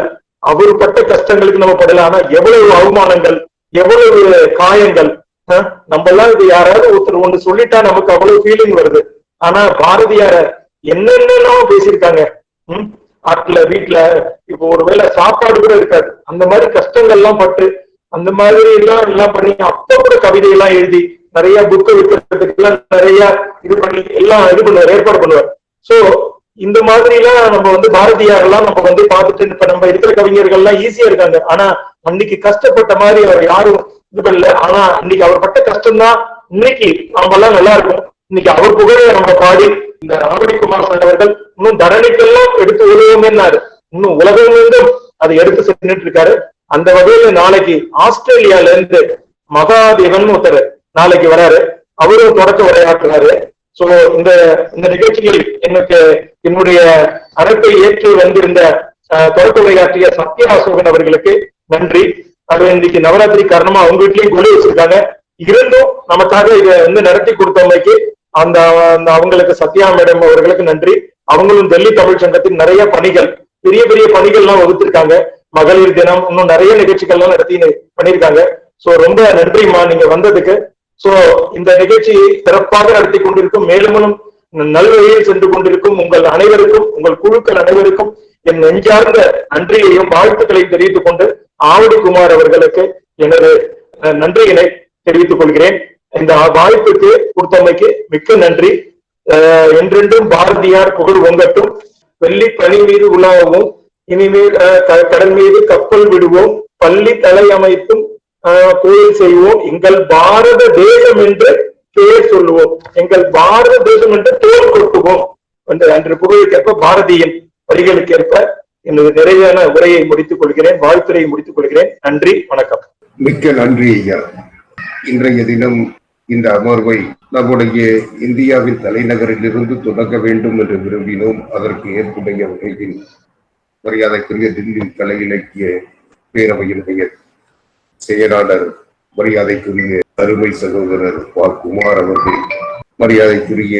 அவர் பட்ட கஷ்டங்களுக்கு நம்ம படல. ஆனா எவ்வளவு அவமானங்கள், எவ்வளவு காயங்கள். நம்ம எல்லாம் இது யாராவது ஒருத்தர் ஒண்ணு சொல்லிட்டா நமக்கு அவ்வளவு ஃபீலிங் வருது. ஆனா பாரதியார என்னென்னலாம் பேசியிருக்காங்க. ஆட்ல வீட்டுல இப்போ ஒருவேளை சாப்பாடு கூட இருக்காது. அந்த மாதிரி கஷ்டங்கள்லாம் பட்டு அந்த மாதிரி எல்லாம் பண்ணி அப்ப கூட கவிதை எல்லாம் எழுதி நிறைய புக்கு விற்கிறதுக்கு எல்லாம் நிறைய இது பண்ணி எல்லாம் இது பண்ணுவார், ஏற்பாடு பண்ணுவார். சோ இந்த மாதிரி எல்லாம் நம்ம வந்து பாரதியார் எல்லாம் நம்ம வந்து பார்த்துட்டு இப்ப நம்ம இருக்கிற கவிஞர்கள் எல்லாம் ஈஸியா இருக்காங்க. ஆனா அன்னைக்கு கஷ்டப்பட்ட மாதிரி அவர் யாரும் இது பண்ணல. ஆனா இன்னைக்கு அவர் பட்ட கஷ்டம்தான் இன்னைக்கு நம்ம எல்லாம் நல்லா இருக்கும். இன்னைக்கு அவர் புகழை நம்ம பாடி இந்த ஆவடி குமார் அவர்கள் இன்னும் தரணிக்கெல்லாம் எடுத்து உதவுமேன்னாரு. இன்னும் உலகம் மீண்டும் அதை எடுத்து சென்றுட்டு இருக்காரு. அந்த வகையில நாளைக்கு ஆஸ்திரேலியால இருந்து மகாதேவன் ஒருத்தர் நாளைக்கு வராரு. அவரும் தொடக்க உரையாற்றுறாரு. சோ இந்த நிகழ்ச்சியில் எனக்கு என்னுடைய அழைப்பை ஏற்று வந்திருந்த தொடக்க உரையாற்றிய சத்யா அசோகன் அவர்களுக்கு நன்றி. அது இன்னைக்கு நவராத்திரி காரணமா அவங்க வீட்லயும் கொலு வச்சிருக்காங்க. இருந்தும் நமக்காக இதை வந்து நடத்தி கொடுத்தவங்களுக்கு அந்த அவங்களுக்கு சத்யா மேடம் அவர்களுக்கு நன்றி. அவங்களும் டெல்லி தமிழ் சங்கத்தின் நிறைய பணிகள், பெரிய பெரிய பணிகள் எல்லாம் வகுத்திருக்காங்க. மகளிர் தினம் இன்னும் நிறைய நிகழ்ச்சிகள் எல்லாம் நடத்தி பண்ணிருக்காங்க. சோ ரொம்ப நன்றிமா நீங்க வந்ததுக்கு. சோ இந்த நிகழ்ச்சியை சிறப்பாக நடத்தி கொண்டிருக்கும், மேலும் நல்வழியில் சென்று கொண்டிருக்கும் உங்கள் அனைவருக்கும், உங்கள் குழுக்கள் அனைவருக்கும் என் நெஞ்சார்ந்த நன்றியையும் வாழ்த்துக்களையும் தெரிவித்துக் கொண்டு ஆவடி குமார் அவர்களுக்கு எனது நன்றியினை தெரிவித்துக் கொள்கிறேன். இந்த வாய்ப்புக்கு கொடுத்தமைக்கு மிக்க நன்றி. என்றென்றும் பாரதியார் புகழ் ஓங்கட்டும். வெள்ளி பனி மீது உலாவும், இனிமேல் கடல் மீது கப்பல் விடுவோம், பள்ளி தலை அமைத்தும் கோயில் செய்வோம், எங்கள் பாரத தேசம் என்று பேர் சொல்லுவோம், எங்கள் பாரத தேசம் என்று தோல் கொட்டுவோம் என்று அன்று புகழுக்கேற்ப பாரதியின் வரிகளுக்கேற்ப எனது நிறைவான உரையை முடித்துக் கொள்கிறேன், வாழ்த்துறையை முடித்துக் கொள்கிறேன். நன்றி, வணக்கம். மிக்க நன்றி ஐயா. இன்றைய தினம் இந்த அமர்வை நம்முடைய இந்தியாவின் தலைநகரில் இருந்து தொடங்க வேண்டும் என்று விரும்பினோம். அதற்கு ஏற்புடைய வகையில் மரியாதைக்குரிய தில்லி கலை இலக்கிய பேரவையினுடைய செயலாளர், மரியாதைக்குரிய அருமை சகோதரர் குமார் அவர்கள், மரியாதைக்குரிய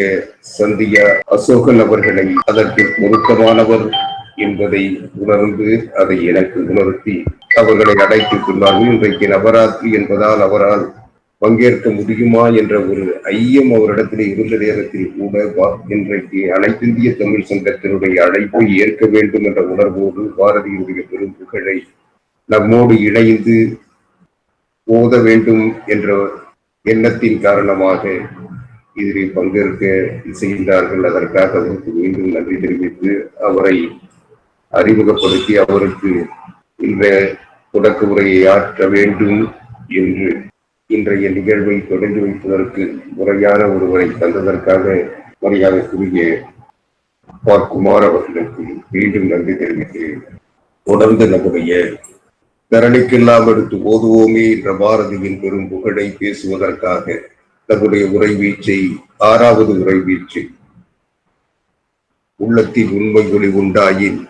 சந்தியா அசோகன் அவர்களை அதற்கு பொருத்தமானவர் என்பதை உணர்ந்து அதை எனக்கு உணர்த்தி அவர்களை அழைத்து சொன்னார்கள். இன்றைக்கு நவராத்திரி என்பதால் அவரால் பங்கேற்க முடியுமா என்ற ஒரு ஐயம் அவரிடத்தில் இருந்த நேரத்தில் கூட இன்றைக்கு அனைத்திந்திய தமிழ் சங்கத்தினுடைய அழைப்பை ஏற்க வேண்டும் என்ற உணர்வோடு பாரதியுடைய பெரும் புகழை நம்மோடு இணைந்து ஓத வேண்டும் என்ற எண்ணத்தின் காரணமாக இதில் பங்கேற்க செய்கின்றார்கள். அதற்காக அவருக்கு மீண்டும் நன்றி தெரிவித்து அவரை அறிமுகப்படுத்தி அவருக்கு இந்த தொடக்க உரையை ஆற்ற வேண்டும் என்று இன்றைய நிகழ்வை தொடங்கி வைப்பதற்கு முறையான ஒருவரை தந்ததற்காக மரியாதைக்குரிய குமார் அவர்களுக்கு மீண்டும் நன்றி தெரிவிக்கிறேன். தொடர்ந்து நம்முடைய தரணிக்கெல்லாம் எடுத்து ஓதுவோமே என்ற பாரதியின் பெரும் புகழை பேசுவதற்காக நம்முடைய உரைவீச்சை, 6வது உரைவீச்சை, உள்ளத்தில் உண்மை ஒளி உண்டாயின்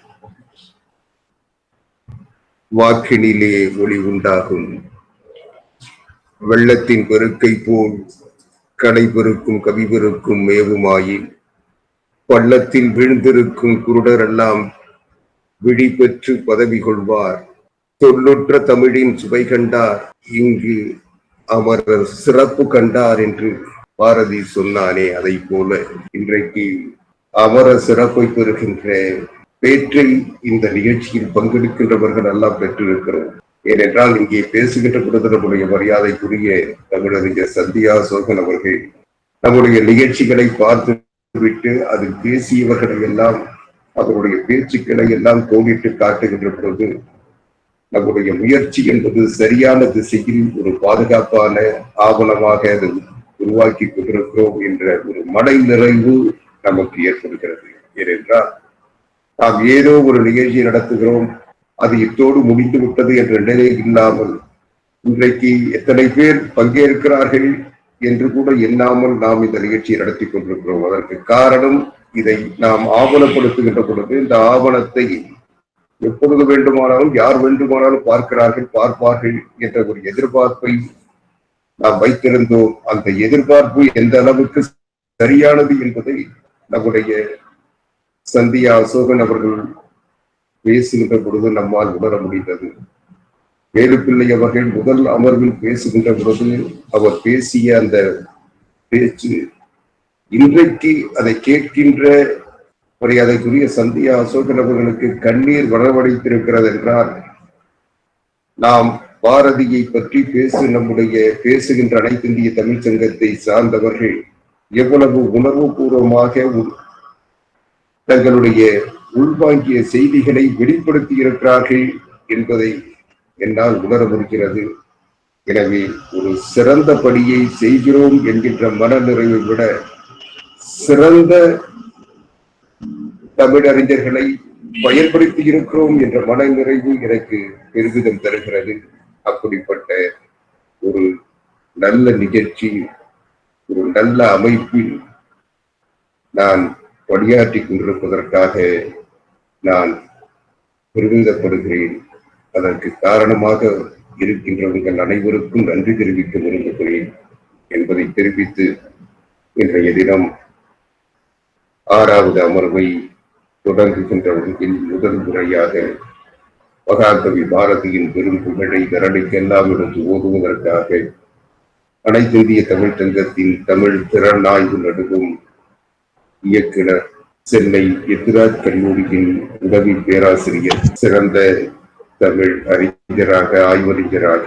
வாக்கினிலே ஒளி உண்டாகும், வெள்ளத்தின் பெருக்கை போல் கடை பெருக்கும் கவி பெருக்கும் மேவுமாயின், பள்ளத்தில் வீழ்ந்திருக்கும் குருடரெல்லாம் விழி பெற்று பதவி கொள்வார், சொல்லுற்ற தமிழின் சுவை கண்டார், இங்கு அமரர் சிறப்பு கண்டார் என்று பாரதி சொன்னானே, அதை போல இன்றைக்கு அமரர் சிறப்பை பெறுகின்ற பேற்றை இந்த நிகழ்ச்சியில் பங்கெடுக்கின்றவர்கள் எல்லாம் பெற்றிருக்கிறோம். ஏனென்றால் இங்கே பேசுகின்ற நம்முடைய மரியாதைக்குரிய தமிழறிஞர் சந்தியா அசோகன் அவர்கள் நம்முடைய நிகழ்ச்சிகளை பார்த்து விட்டு அதில் பேசியவர்களை எல்லாம், அவருடைய பேச்சுக்களை எல்லாம் கோடிட்டு காட்டுகின்ற பொழுது நம்முடைய முயற்சி என்பது சரியான திசையில் ஒரு பாதுகாப்பான ஆவணமாக அதை உருவாக்கி கொண்டிருக்கிறோம் என்ற ஒரு மன நிறைவு நமக்கு ஏற்படுகிறது. ஏனென்றால் நாம் ஏதோ ஒரு நிகழ்ச்சி நடத்துகிறோம், அது இத்தோடு முடித்து விட்டது என்ற நிலை இல்லாமல் இன்றைக்கு எத்தனை பேர் பங்கேற்கிறார்கள் என்று கூட எண்ணாமல் நாம் இந்த நிகழ்ச்சியை நடத்தி கொண்டிருக்கிறோம். அதற்கு காரணம், இதை நாம் ஆவணப்படுத்துகின்ற பொழுது இந்த ஆவணத்தை எப்பொழுது வேண்டுமானாலும் யார் வேண்டுமானாலும் பார்ப்பார்கள் என்ற ஒரு எதிர்பார்ப்பை நாம் வைத்திருந்தோம். அந்த எதிர்பார்ப்பு எந்த அளவுக்கு சரியானது என்பதை நம்முடைய சந்தியா அசோகன் அவர்கள் பேசுகின்ற பொழுது நம்மால் உணர முடிந்தது. வேலுப்பிள்ளை அவர்கள் முதல் அமர்வில் பேசுகின்ற பொழுது அவர் பேசிய அந்த பேச்சு இன்றைக்கு அதை கேட்கின்ற மரியாதைக்குரிய சந்தியா அசோகன் அவர்களுக்கு கண்ணீர் வரவழைத்திருக்கிறது என்றால் நாம் பாரதியை பற்றி பேசுகின்ற அனைத்து இந்திய தமிழ் சங்கத்தை சார்ந்தவர்கள் எவ்வளவு உணர்வு பூர்வமாக தங்களுடைய உள்வாங்கிய செய்திகளை வெளிப்படுத்தி இருக்கிறார்கள் என்பதை என்னால் உணர முடிகிறது. எனவே ஒரு சிறந்த பணியை செய்கிறோம் என்கின்ற மனநிறைவை விட சிறந்த தமிழறிஞர்களை பயன்படுத்தி இருக்கிறோம் என்ற மனநிறைவு எனக்கு பெருமிதம் தருகிறது. அப்படிப்பட்ட ஒரு நல்ல நிகழ்ச்சி, ஒரு நல்ல அமைப்பில் நான் பணியாற்றி கொண்டிருப்பதற்காக நான் பெருமிதப்படுகிறேன். அதற்கு காரணமாக இருக்கின்றவர்கள் அனைவருக்கும் நன்றி தெரிவிக்க விரும்புகிறேன் என்பதை தெரிவித்து இன்றைய தினம் 6வது அமர்வை தொடங்குகின்றவர்களில் முதல் முறையாக மகாகவி பாரதியின் பெரும் புகழை தரணிக்கெல்லாம் எடுத்து ஓதுவதற்காக அனைத்து இந்திய தமிழ் சங்கத்தின் தமிழ் திறன் ஆய்வு நடுவும் இயக்குனர், சென்னை எத்திராஜ் கல்லூரியின் உதவி பேராசிரியர், சிறந்த தமிழ் அறிஞராக, ஆய்வறிஞராக,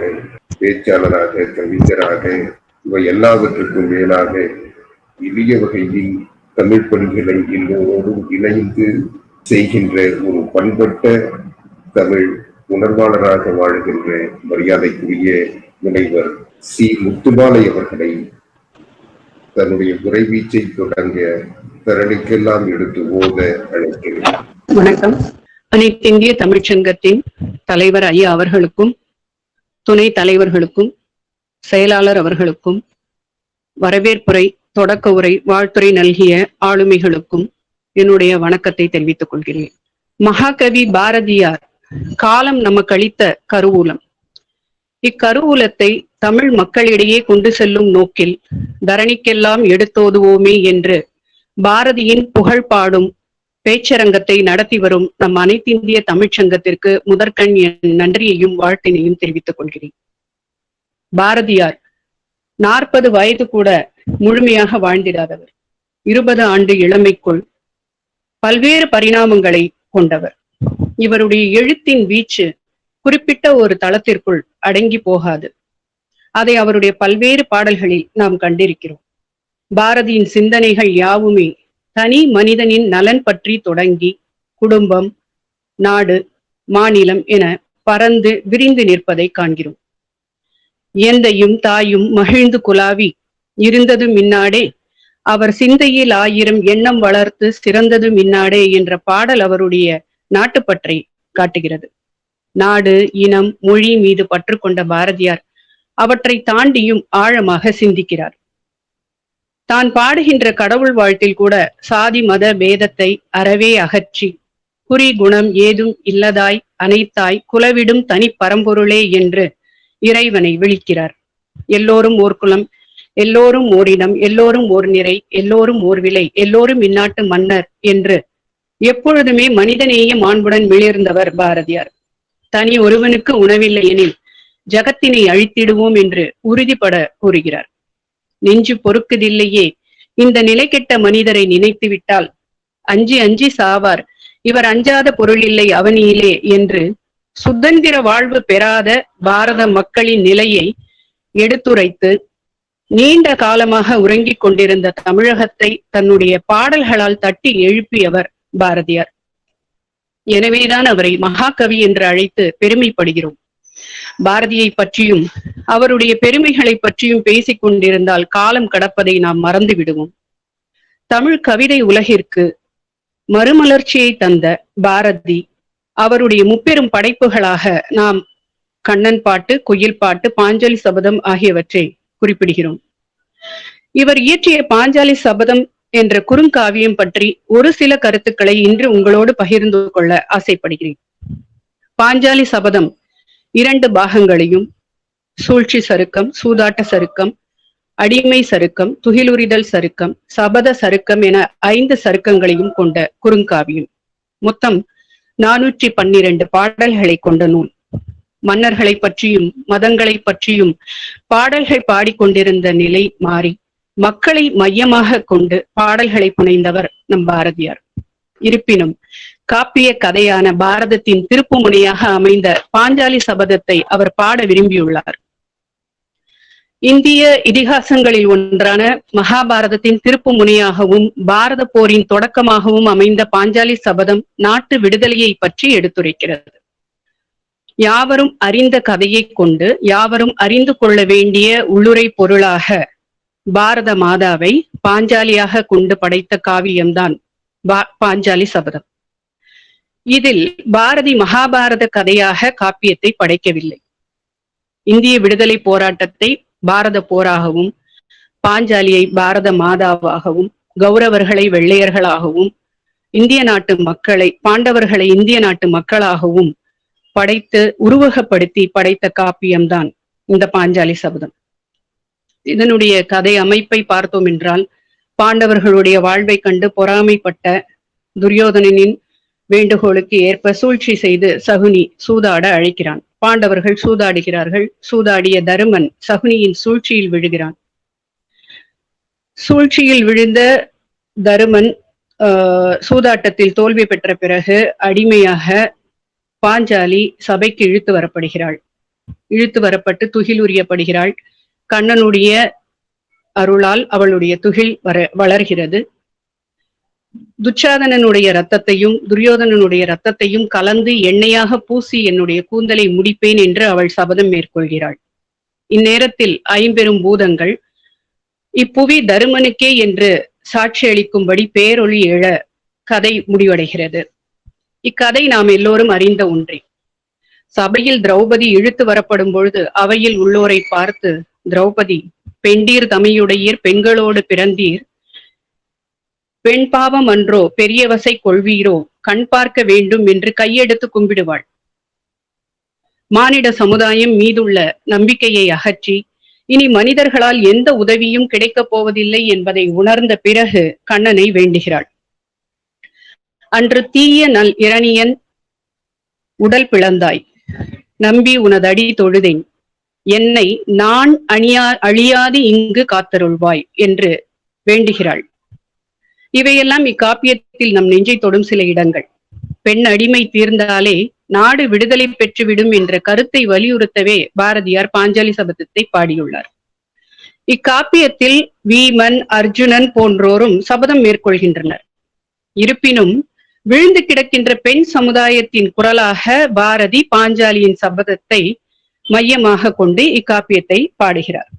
பேச்சாளராக, கவிஞராக, இவை எல்லாவற்றுக்கும் மேலாக எளிய வகையில் தமிழ் பணிகளை எல்லோரோடும் இணைந்து செய்கின்ற ஒரு பண்பட்ட தமிழ் உணர்வாளராக வாழ்கின்ற மரியாதைக்குரிய முனைவர் சி. முத்துமாலை அவர்களை தன்னுடைய உரைவீச்சை தொடங்க தரணிக்கெல்லாம் எடுத்து ஓத அழைக்கிறேன். வணக்கம். அனைத்து இந்திய தமிழ்ச்சங்கத்தின் தலைவர் ஐயா அவர்களுக்கும், துணை தலைவர்களுக்கும், செயலாளர் அவர்களுக்கும், வரவேற்புரை, தொடக்க உரை, வாழ்த்துரை நல்கிய ஆளுமைகளுக்கும் என்னுடைய வணக்கத்தை தெரிவித்துக் கொள்கிறேன். மகாகவி பாரதியார் காலம் நமக்கு அளித்த கருவூலம். இக்கருவூலத்தை தமிழ் மக்களிடையே கொண்டு செல்லும் நோக்கில் தரணிக்கெல்லாம் எடுத்தோதுவோமே என்று பாரதியின் புகழ் பாடும் பேச்சரங்கத்தை நடத்தி வரும் நம் அனைத்து இந்திய தமிழ்ச்சங்கத்திற்கு முதற்கண் என் நன்றியையும் வாழ்த்தினையும் தெரிவித்துக் கொள்கிறேன். பாரதியார் 40 வயது கூட முழுமையாக வாழ்ந்திடாதவர். 20 ஆண்டு இளமைக்குள் பல்வேறு பரிணாமங்களை கொண்டவர். இவருடைய எழுத்தின் வீச்சு குறிப்பிட்ட ஒரு தளத்திற்குள் அடங்கி போகாது. அதை அவருடைய பல்வேறு பாடல்களில் நாம் கண்டிருக்கிறோம். பாரதியின் சிந்தனைகள் யாவுமே தனி மனிதனின் நலன் பற்றி தொடங்கி குடும்பம், நாடு, மாநிலம் என பறந்து விரிந்து நிற்பதை காண்கிறோம். எந்தையும் தாயும் மகிழ்ந்து குலாவி இருந்தது மின்னாடே, அவர் சிந்தையில் 1000 எண்ணம் வளர்த்து சிறந்தது மின்னாடே என்ற பாடல் அவருடைய நாட்டுப்பற்றை காட்டுகிறது. நாடு, இனம், மொழி மீது பற்று கொண்ட பாரதியார் அவற்றை தாண்டியும் ஆழமாக சிந்திக்கிறார். தான் பாடுகின்ற கடவுள் வாழ்த்தில் கூட சாதி மத பேதத்தை அறவே அகற்றி குறி குணம் ஏதும் இல்லதாய் அனைத்தாய் குலவிடும் தனி பரம்பொருளே என்று இறைவனை விழிக்கிறார். எல்லோரும் ஓர் குலம், எல்லோரும் ஓரினம், எல்லோரும் ஓர் நிறை, எல்லோரும் ஓர் விலை, எல்லோரும் இந்நாட்டு மன்னர் என்று எப்பொழுதுமே மனிதநேய மாண்புடன் மிளிர்ந்தவர் பாரதியார். தனி ஒருவனுக்கு உணவில்லை எனில் ஜகத்தினை அழித்திடுவோம் என்று உறுதிபட கூறுகிறார். நெஞ்சு பொறுக்குதில்லையே, இந்த நிலை கெட்ட மனிதரை நினைத்து விட்டால் அஞ்சி அஞ்சி சாவார், இவர் அஞ்சாத பொருள் இல்லை அவனியிலே என்று சுதந்திர வாழ்வு பெறாத பாரத மக்களின் நிலையை எடுத்துரைத்து நீண்ட காலமாக உறங்கிக் கொண்டிருந்த தமிழகத்தை தன்னுடைய பாடல்களால் தட்டி எழுப்பியவர் பாரதியார். எனவேதான் அவரை மகாகவி என்று அழைத்து பெருமைப்படுகிறோம். பாரதியை பற்றியும் அவருடைய பெருமைகளை பற்றியும் பேசிக் கொண்டிருந்தால் காலம் கடப்பதை நாம் மறந்து விடுவோம். தமிழ் கவிதை உலகிற்கு மறுமலர்ச்சியை தந்த பாரதி அவருடைய முப்பெரும் படைப்புகளாக நாம் கண்ணன் பாட்டு, குயில் பாட்டு, பாஞ்சாலி சபதம் ஆகியவற்றை குறிப்பிடுகிறோம். இவர் இயற்றிய பாஞ்சாலி சபதம் என்ற குறுங்காவியம் பற்றி ஒரு சில கருத்துக்களை இன்று உங்களோடு பகிர்ந்து கொள்ள ஆசைப்படுகிறேன். பாஞ்சாலி சபதம் 2 பாகங்களையும் சூழ்ச்சி சருக்கம், சூதாட்ட சருக்கம், அடிமை சருக்கம், துகிலுரிதல் சருக்கம், சபத சருக்கம் என 5 சருக்கங்களையும் கொண்ட குறுங்காவியம். மொத்தம் 412 பாடல்களை கொண்ட நூல். மன்னர்களை பற்றியும் மதங்களை பற்றியும் பாடல்கள் பாடிக்கொண்டிருந்த நிலை மாறி மக்களை மையமாக கொண்டு பாடல்களை புனைந்தவர் நம் பாரதியார். இருப்பினும் காப்பிய கதையான பாரதத்தின் திருப்புமுனையாக அமைந்த பாஞ்சாலி சபதத்தை அவர் பாட விரும்பியுள்ளார். இந்திய இதிகாசங்களில் ஒன்றான மகாபாரதத்தின் திருப்பு முனையாகவும் பாரத போரின் தொடக்கமாகவும் அமைந்த பாஞ்சாலி சபதம் நாட்டு விடுதலையை பற்றி எடுத்துரைக்கிறது. யாவரும் அறிந்த கதையை கொண்டு யாவரும் அறிந்து கொள்ள வேண்டிய உள்ளுரை பொருளாக பாரத மாதாவை பாஞ்சாலியாக கொண்டு படைத்த காவியம்தான் பாஞ்சாலி சபதம். இதில் பாரதி மகாபாரத கதையாக காப்பியத்தை படைக்கவில்லை. இந்திய விடுதலை போராட்டத்தை பாரத போராகவும், பாஞ்சாலியை பாரத மாதாவாகவும், கௌரவர்களை வெள்ளையர்களாகவும், இந்திய நாட்டு மக்களை பாண்டவர்களை இந்திய நாட்டு மக்களாகவும் படைத்து உருவகப்படுத்தி படைத்த காப்பியம்தான் இந்த பாஞ்சாலி சபதம். இதனுடைய கதை அமைப்பை பார்த்தோம் என்றால், பாண்டவர்களுடைய வாழ்வை கண்டு பொறாமைப்பட்ட துரியோதனனின் வேண்டுகோளுக்கு ஏற்ப சூழ்ச்சி செய்து சகுனி சூதாட அழைக்கிறான். பாண்டவர்கள் சூதாடுகிறார்கள். சூதாடிய தருமன் சகுனியின் சூழ்ச்சியில் விழுகிறான். சூழ்ச்சியில் விழுந்த தருமன் சூதாட்டத்தில் தோல்வி பெற்ற பிறகு அடிமையாக பாஞ்சாலி சபைக்கு இழுத்து வரப்படுகிறாள். இழுத்து வரப்பட்டு துகில் உரியப்படுகிறாள். கண்ணனுடைய அருளால் அவளுடைய துகில் வளர்கிறது. துச்சாதனனுடைய ரத்தத்தையும் துரியோதனனுடைய ரத்தத்தையும் கலந்து எண்ணெயாக பூசி என்னுடைய கூந்தலை முடிப்பேன் என்று அவள் சபதம் மேற்கொள்கிறாள். இந்நேரத்தில் ஐம்பெரும் பூதங்கள் இப்புவி தருமனுக்கே என்று சாட்சி அளிக்கும்படி பேரொளி எழ கதை முடிவடைகிறது. இக்கதை நாம் எல்லோரும் அறிந்த ஒன்றே. சபையில் திரௌபதி இழுத்து வரப்படும் பொழுது அவையில் உள்ளோரை பார்த்து, திரௌபதி, பெண்டீர் தமியுடையீர், பெண்களோடு பிறந்தீர், பெண் பாவம் அன்றோ, பெரியவசை கொள்வீரோ, கண் பார்க்க வேண்டும் என்று கையெடுத்து கும்பிடுவாள். மானிட சமுதாயம் மீதுள்ள நம்பிக்கையை அகற்றி இனி மனிதர்களால் எந்த உதவியும் கிடைக்கப் போவதில்லை என்பதை உணர்ந்த பிறகு கண்ணனை வேண்டுகிறாள். அன்று தீய நல் இரணியன் உடல் பிளந்தாய், நம்பி உனதடி தொழுதேன், என்னை நான் அழியாது இங்கு காத்தருள்வாய் என்று வேண்டுகிறாள். இவையெல்லாம் இக்காப்பியத்தில் நம் நெஞ்சை தொடும் சில இடங்கள். பெண் அடிமை தீர்ந்தாலே நாடு விடுதலை பெற்றுவிடும் என்ற கருத்தை வலியுறுத்தவே பாரதியார் பாஞ்சாலி சபதத்தை பாடியுள்ளார். இக்காப்பியத்தில் வீமன், அர்ஜுனன் போன்றோரும் சபதம் மேற்கொள்கின்றனர். இருப்பினும் விழுந்து கிடக்கின்ற பெண் சமுதாயத்தின் குரலாக பாரதி பாஞ்சாலியின் சபதத்தை மையமாக கொண்டு இக்காப்பியத்தை பாடுகிறார்.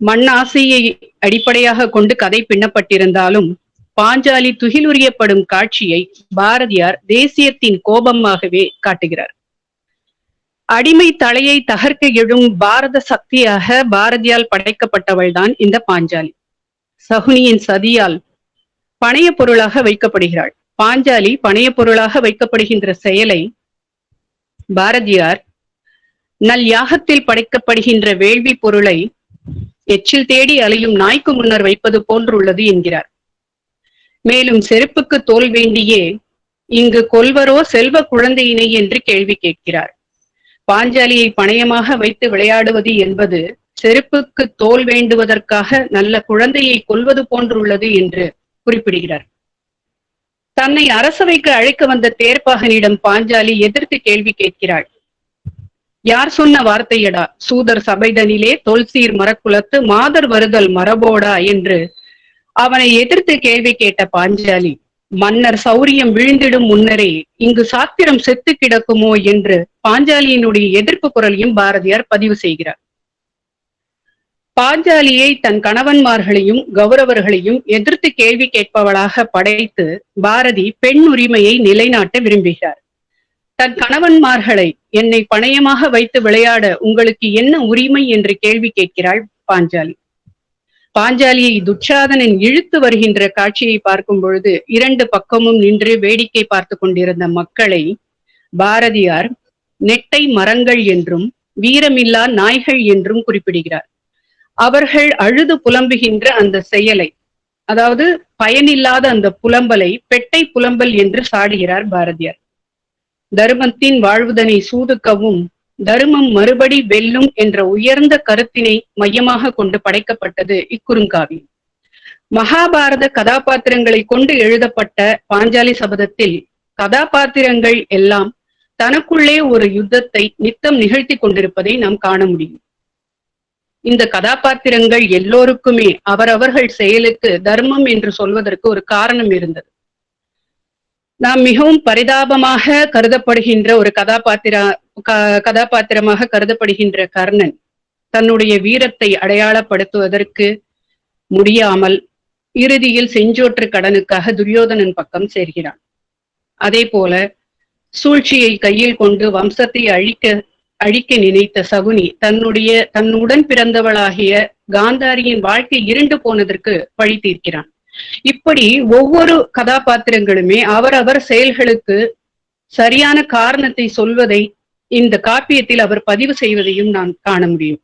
மண்ணாசையை அடிப்படையாக கொண்டு கதை பின்னப்பட்டிருந்தாலும் பாஞ்சாலி துகிலுரியப்படும் காட்சியை பாரதியார் தேசியத்தின் கோபமாகவே காட்டுகிறார். அடிமை தலையை தகர்க்க எழும் பாரத சக்தியாக பாரதியால் படைக்கப்பட்டவள்தான் இந்த பாஞ்சாலி. சகுனியின் சதியால் பணைய பொருளாக வைக்கப்படுகிறாள். பாஞ்சாலி பணைய பொருளாக வைக்கப்படுகின்ற செயலை பாரதியார் நல் யாகத்தில் படைக்கப்படுகின்ற வேள்வி பொருளை எச்சில் தேடி அலையும் நாய்க்கு முன்னர் வைப்பது போன்றுள்ளது என்கிறார். மேலும் செருப்புக்கு தோல் வேண்டியே இங்கு கொல்வரோ செல்வ குழந்தையினை என்று கேள்வி கேட்கிறார். பாஞ்சாலியை பணயமாக வைத்து விளையாடுவது என்பது செருப்புக்கு தோல் வேண்டுவதற்காக நல்ல குழந்தையை கொல்வது போன்றுள்ளது என்று குறிப்பிடுகிறார். தன்னை அரசவைக்கு அழைக்க வந்த தேர்ப்பாகனிடம் பாஞ்சாலி எதிர்த்து கேள்வி கேட்கிறாள். யார் சொன்ன வார்த்தையடா, சூதர் சபைதனிலே தொல்சீர் மரக்குலத்து மாதர் வருதல் மரபோடா என்று அவனை எதிர்த்து கேள்வி கேட்ட பாஞ்சாலி, மன்னர் சௌரியம் விழுந்திடும் முன்னரே இங்கு சாத்திரம் செத்து கிடக்குமோ என்று பாஞ்சாலியினுடைய எதிர்ப்பு குரலையும் பாரதியார் பதிவு செய்கிறார். பாஞ்சாலியை தன் கணவன்மார்களையும் கௌரவர்களையும் எதிர்த்து கேள்வி கேட்பவளாக படைத்து பாரதி பெண் உரிமையை நிலைநாட்ட விரும்புகிறார். தன் கணவன்மார்களை என்னை பணயமாக வைத்து விளையாட உங்களுக்கு என்ன உரிமை என்று கேள்வி கேட்கிறாள் பாஞ்சாலி. பாஞ்சாலியை துச்சாதனன் இழுத்து வருகின்ற காட்சியை பார்க்கும் பொழுது இரண்டு பக்கமும் நின்று வேடிக்கை பார்த்து கொண்டிருந்த மக்களை பாரதியார் நெட்டை மரங்கள் என்றும் வீரமில்லா நாய்கள் என்றும் குறிப்பிடுகிறார். அவர்கள் அழுது புலம்புகின்ற அந்த செயலை, அதாவது பயனில்லாத அந்த புலம்பலை பெட்டை புலம்பல் என்று சாடுகிறார் பாரதியார். தருமத்தின் வாழ்வுதனை சூதுக்கவும் தருமம் மறுபடி வெல்லும் என்ற உயர்ந்த கருத்தினை மையமாக கொண்டு படைக்கப்பட்டது இக்குறுங்காவியம். மகாபாரத கதாபாத்திரங்களை கொண்டு எழுதப்பட்ட பாஞ்சாலி சபதத்தில் கதாபாத்திரங்கள் எல்லாம் தனக்குள்ளே ஒரு யுத்தத்தை நித்தம் நிகழ்த்தி கொண்டிருப்பதை நாம் காண முடியும். இந்த கதாபாத்திரங்கள் எல்லோருக்குமே அவரவர்கள் செயலுக்கு தர்மம் என்று சொல்வதற்கு ஒரு காரணம் இருந்தது. நாம் மிகவும் பரிதாபமாக கருதப்படுகின்ற ஒரு கதாபாத்திரமாக கருதப்படுகின்ற கர்ணன் தன்னுடைய வீரத்தை அடையாளப்படுத்துவதற்கு முடியாமல் இறுதியில் செஞ்சோற்று கடனுக்காக துரியோதனன் பக்கம் சேர்கிறான். அதே போல சூழ்ச்சியை கையில் கொண்டு வம்சத்தை அழிக்க நினைத்த சகுனி தன்னுடன் பிறந்தவளாகிய காந்தாரியின் வாழ்க்கை இருண்டு போனதற்கு பழி தீர்க்கிறான். இப்படி ஒவ்வொரு கதாபாத்திரங்களுமே அவரவர் செயல்களுக்கு சரியான காரணத்தை சொல்வதை இந்த காப்பியத்தில் அவர் பதிவு செய்வதையும் நாம் காண முடியும்.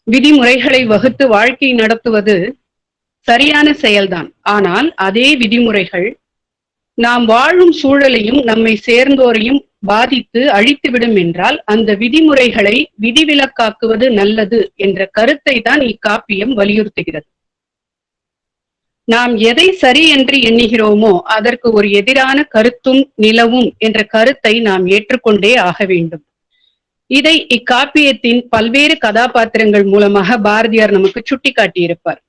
விதிமுறைகளை வகுத்து வாழ்க்கை நடத்துவது சரியான செயல்தான். ஆனால் அதே விதிமுறைகள் நாம் வாழும் சூழலையும் நம்மை சேர்ந்தோரையும் பாதித்து அழித்துவிடும் என்றால் அந்த விதிமுறைகளை விதிவிலக்காக்குவது நல்லது என்ற கருத்தை தான் இக்காப்பியம் வலியுறுத்துகிறது. நாம் எதை சரி என்று எண்ணுகிறோமோ அதற்கு ஒரு எதிரான கருத்தும் நிலவும் என்ற கருத்தை நாம் ஏற்றுக்கொண்டே ஆக வேண்டும். இதை இக்காப்பியத்தின் பல்வேறு கதாபாத்திரங்கள் மூலமாக பாரதியார் நமக்கு சுட்டி காட்டியிருப்பார்.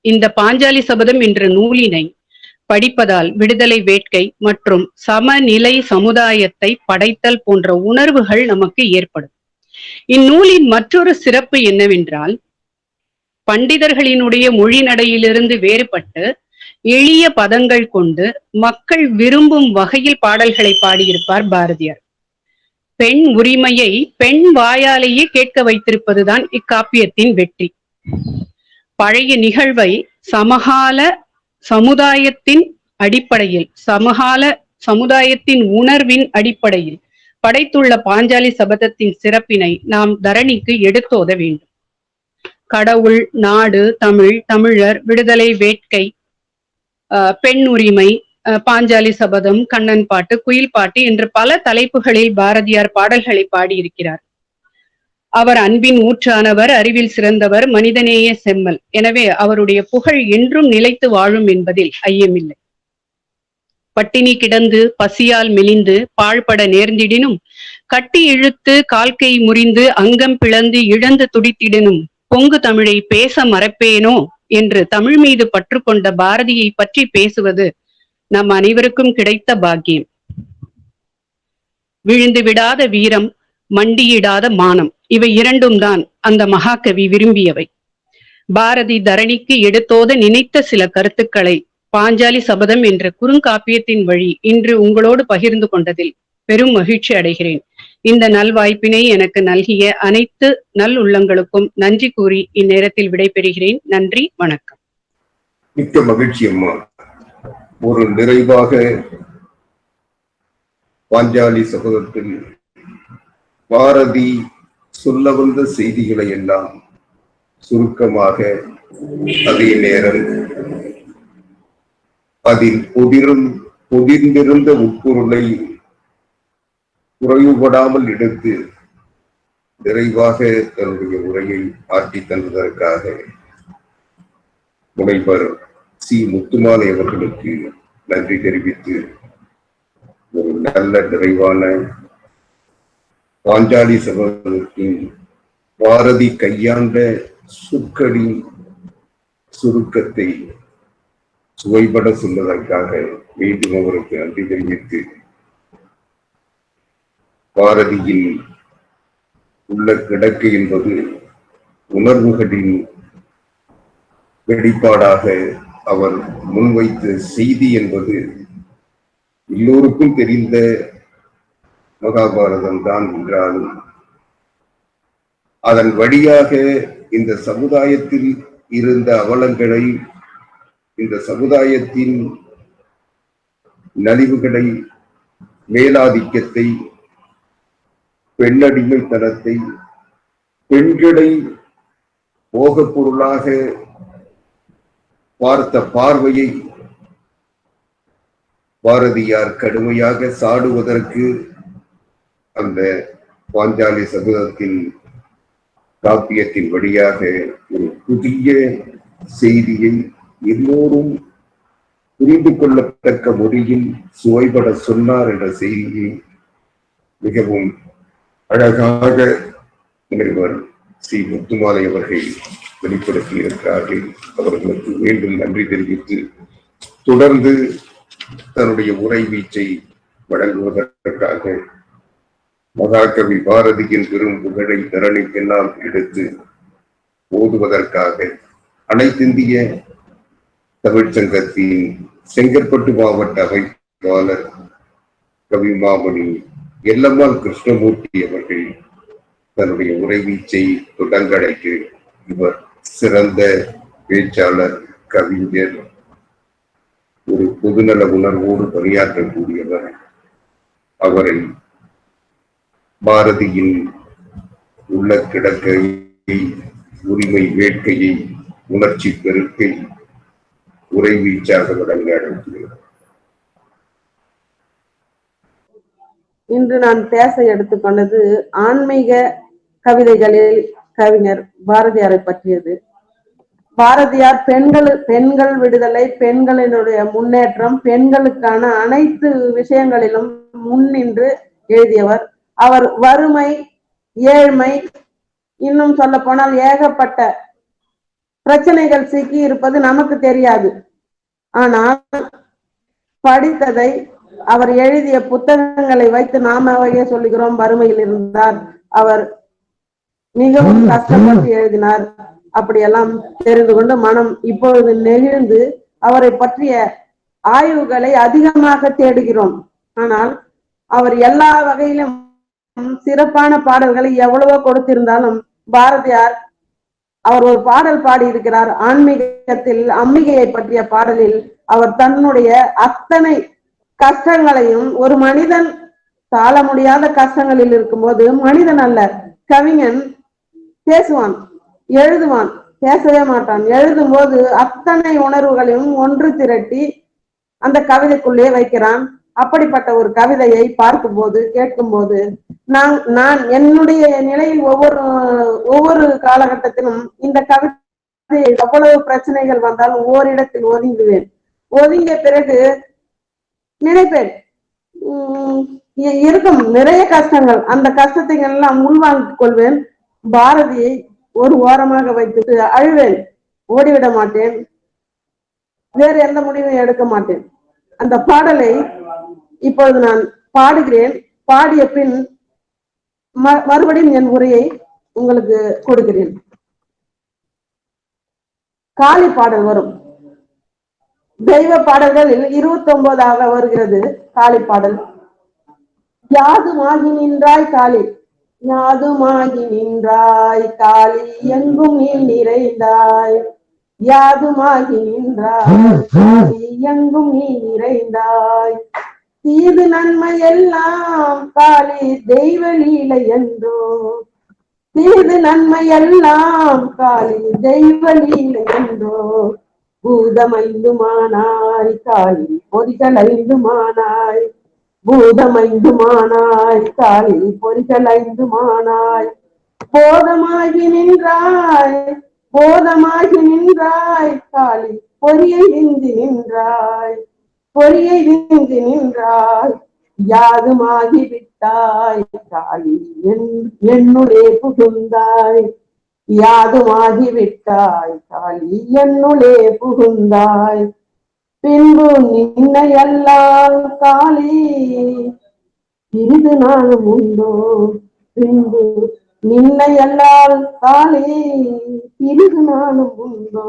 இந்த பாஞ்சாலி சபதம் என்ற நூலினை படிப்பதால் விடுதலை வேட்கை மற்றும் சமநிலை சமுதாயத்தை படைத்தல் போன்ற உணர்வுகள் நமக்கு ஏற்படும். இந்நூலின் மற்றொரு சிறப்பு என்னவென்றால், பண்டிதர்களினுடைய மொழி நடையிலிருந்து வேறுபட்டு எளிய பதங்கள் கொண்டு மக்கள் விரும்பும் வகையில் பாடல்களை பாடியிருப்பார் பாரதியார். பெண் உரிமையை பெண் வாயாலேயே கேட்க வைத்திருப்பதுதான் இக்காப்பியத்தின் வெற்றி. பழைய நிகழ்வை சமகால சமுதாயத்தின் அடிப்படையில், சமகால சமுதாயத்தின் உணர்வின் அடிப்படையில் படைத்துள்ள பாஞ்சாலி சபதத்தின் சிறப்பினை நாம் தரணிக்கு எடுத்தோத வேண்டும். கடவுள், நாடு, தமிழ், தமிழர், விடுதலை வேட்கை, பெண் உரிமை, பாஞ்சாலி சபதம், கண்ணன் பாட்டு, குயில் பாட்டு என்று பல தலைப்புகளில் பாரதியார் பாடல்களை பாடியிருக்கிறார். அவர் அன்பின் ஊற்றானவர், அறிவில் சிறந்தவர், மனிதநேய செம்மல். எனவே அவருடைய புகழ் என்றும் நிலைத்து வாழும் என்பதில் ஐயமில்லை. பட்டினி கிடந்து பசியால் மெலிந்து பாழ்பட நேர்ந்திடினும், கட்டி இழுத்து கால்கை முறிந்து அங்கம் பிளந்து இழந்து துடித்திடினும் பொங்கு தமிழை பேச மறப்பேனோ என்று தமிழ் மீது பற்று கொண்ட பாரதியை பற்றி பேசுவது நம் அனைவருக்கும் கிடைத்த பாக்கியம். விழுந்து விடாத வீரம், மண்டியிடாத மானம், இவை இரண்டும் தான் அந்த மகாகவி விரும்பியவை. பாரதி தரணிக்கு எடுத்தோத நினைத்த சில கருத்துக்களை பாஞ்சாலி சபதம் என்ற குறுங்காப்பியத்தின் வழி இன்று உங்களோடு பகிர்ந்து கொண்டதில் பெரும் மகிழ்ச்சி அடைகிறேன். இந்த நல்வாய்ப்பினை எனக்கு நல்கிய அனைத்து நல் உள்ளங்களுக்கும் நன்றி கூறி இந்நேரத்தில் விடைபெறுகிறேன். நன்றி, வணக்கம். மிக்க மகிழ்ச்சி அம்மா. ஒரு நிறைவாக பாஞ்சாலி சபதத்தில் பாரதி சொல்ல வந்த செய்திகளை எல்லாம் சுருக்கமாக, அதே நேரம் அதில் பொதிர்ந்திருந்த உட்பொருளை குறைவுபடாமல் எடுத்து நிறைவாக தன்னுடைய உரையை ஆற்றி தந்ததற்காக முனைவர் சி. முத்துமாலை அவர்களுக்கு நன்றி தெரிவித்து, ஒரு நல்ல நிறைவான பாஞ்சாலி சபதத்தின் பாரதி கையாண்ட சுக்கடி சுருக்கத்தை சுவைபட சொல்வதற்காக மீண்டும் அவருக்கு நன்றி தெரிவித்து, பாரதியின் உள்ள கிடக்கு என்பது உணர்வுகளின் வெளிப்பாடாக அவர் முன்வைத்த செய்தி என்பது எல்லோருக்கும் தெரிந்த மகாபாரதம் தான் என்றாலும், அதன் வழியாக இந்த சமுதாயத்தில் இருந்த அவலங்களை, இந்த சமுதாயத்தின் நலிவுகளை, மேலாதிக்கத்தை, பெண்ணடிமைத்தனத்தை, பெண்களை போக பொருளாக பார்த்த பார்வையை பாரதியார் கடுமையாக சாடுவதற்கு அந்த பாஞ்சாலி சபதத்தின் காப்பியத்தின் வழியாக ஒரு புதிய செய்தியை எல்லோரும் புரிந்து கொள்ளத்தக்க முறையில் சுவைபட சொன்னார் என்ற செய்தியை மிகவும் அழகாக முனைவர் ஸ்ரீ முத்துமாலை அவர்கள் வெளிப்படுத்தி இருக்கிறார்கள். அவர்களுக்கு மீண்டும் நன்றி தெரிவித்து தொடர்ந்து தன்னுடைய உரை வீச்சை வழங்குவதற்காக மகாகவி பாரதியின் பெரும் புகழை தரணிக்கெல்லாம் எடுத்து ஓதுவதற்காக அனைத்திந்திய தமிழ்ச்சங்கத்தின் செங்கற்பட்டு மாவட்ட அமைப்பாளர் கவிமாமணி எல்லம்மாள் கிருஷ்ணமூர்த்தி அவர்கள் தன்னுடைய உரைவீச்சை தொடங்கடைக்கு இவர் சிறந்த பேச்சாளர், கவிஞர், ஒரு பொதுநல உணர்வோடு பணியாற்றக்கூடியவர். அவரை பாரதியின் உள்ள கிடக்கையை, உரிமை வேட்கையை, உணர்ச்சி பெருக்கை உரைவீச்சாக வழங்க அழைக்கிறேன். இன்று நான் பேச எடுத்துக்கொண்டது ஆன்மீக கவிதைகளில் கவிஞர் பாரதியாரை பற்றியது. பாரதியார் பெண்கள் விடுதலை, பெண்களினுடைய முன்னேற்றம், பெண்களுக்கான அனைத்து விஷயங்களிலும் முன்னின்று எழுதியவர். அவர் வறுமை, ஏழ்மை, இன்னும் சொல்ல போனால் ஏகப்பட்ட பிரச்சனைகள் சிக்கி இருப்பது நமக்கு தெரியாது. ஆனால் படித்ததை, அவர் எழுதிய புத்தகங்களை வைத்து நாம சொல்லுகிறோம் வறுமையில் இருந்தார், அவர் மிகவும் கஷ்டப்பட்டு எழுதினார். அப்படியெல்லாம் தெரிந்து கொண்டு மனம் இப்பொழுது நெகிழ்ந்து அவரை பற்றிய ஆய்வுகளை அதிகமாக தேடுகிறோம். ஆனால் அவர் எல்லா வகையிலும் சிறப்பான பாடல்களை எவ்வளவோ கொடுத்திருந்தாலும் பாரதியார் அவர் ஒரு பாடல் பாடி இருக்கிறார். ஆன்மீகத்தில் அம்பிகையை பற்றிய பாடலில் அவர் தன்னுடைய அத்தனை கஷ்டங்களையும், ஒரு மனிதன் தாழ முடியாத கஷ்டங்களில் இருக்கும்போது, மனிதன் அல்ல கவிஞன் பேசுவான், எழுதுவான், பேசவே மாட்டான். எழுதும் போது அத்தனை உணர்வுகளையும் ஒன்று திரட்டி அந்த கவிதைக்குள்ளே வைக்கிறான். அப்படிப்பட்ட ஒரு கவிதையை பார்க்கும் போது, கேட்கும் போது, நான் என்னுடைய நிலையில் ஒவ்வொரு காலகட்டத்திலும் இந்த கவிதை எவ்வளவு பிரச்சனைகள் வந்தாலும் ஓரிடத்தில் ஒதுங்குவேன். ஒதுங்கிய பிறகு நினைப்பேன், இருக்கும் நிறைய கஷ்டங்கள், அந்த கஷ்டத்தை எல்லாம் உள்வாங்கிக் கொள்வேன். பாரதியை ஒரு ஓரமாக வைத்துட்டு அழுவேன், ஓடிவிட மாட்டேன், வேறு எந்த முடிவும் எடுக்க மாட்டேன். அந்த பாடலை இப்பொழுது நான் பாடுகிறேன். பாடிய பின் மறுபடியும் என் உரையை உங்களுக்கு கொடுக்கிறேன். காளி பாடல் வரும். தெய்வ பாடல்களில் 29 வருகிறது காளி பாடல். யாதுமாகி நின்றாய் காளி, யாதுமாகி நின்றாய் காளி, எங்கும் நீ நிறைந்தாய். யாதுமாகி நின்றாய் காளி, எங்கும் நீ நிறைந்தாய். தீது நன்மை எல்லாம் காளி தெய்வ லீலை என்றோ, தீது நன்மை எல்லாம் காளி தெய்வ லீலை என்றோ. பூதமைந்துமானாய் காளி பொறிகளைந்துமானாய், பூதமைந்துமானாய் காளி பொறிகளைந்துமானாய். போதமாகி நின்றாய், போதமாகி நின்றாய் காளி, பொறியை விந்தி நின்றாய், பொறியை விந்தி நின்றாய். யாதுமாகி விட்டாய் காளி, என்னுளே புகுந்தாய். யாதுமாகி விட்டாய் காளி, என்னுளே புகுந்தாய். பின்பு நின்னையல்லால் காளி பிரிது நானும் உண்டோ, பின்பு நின்னையல்லால் காளி பிரிது நானும் உண்டோ.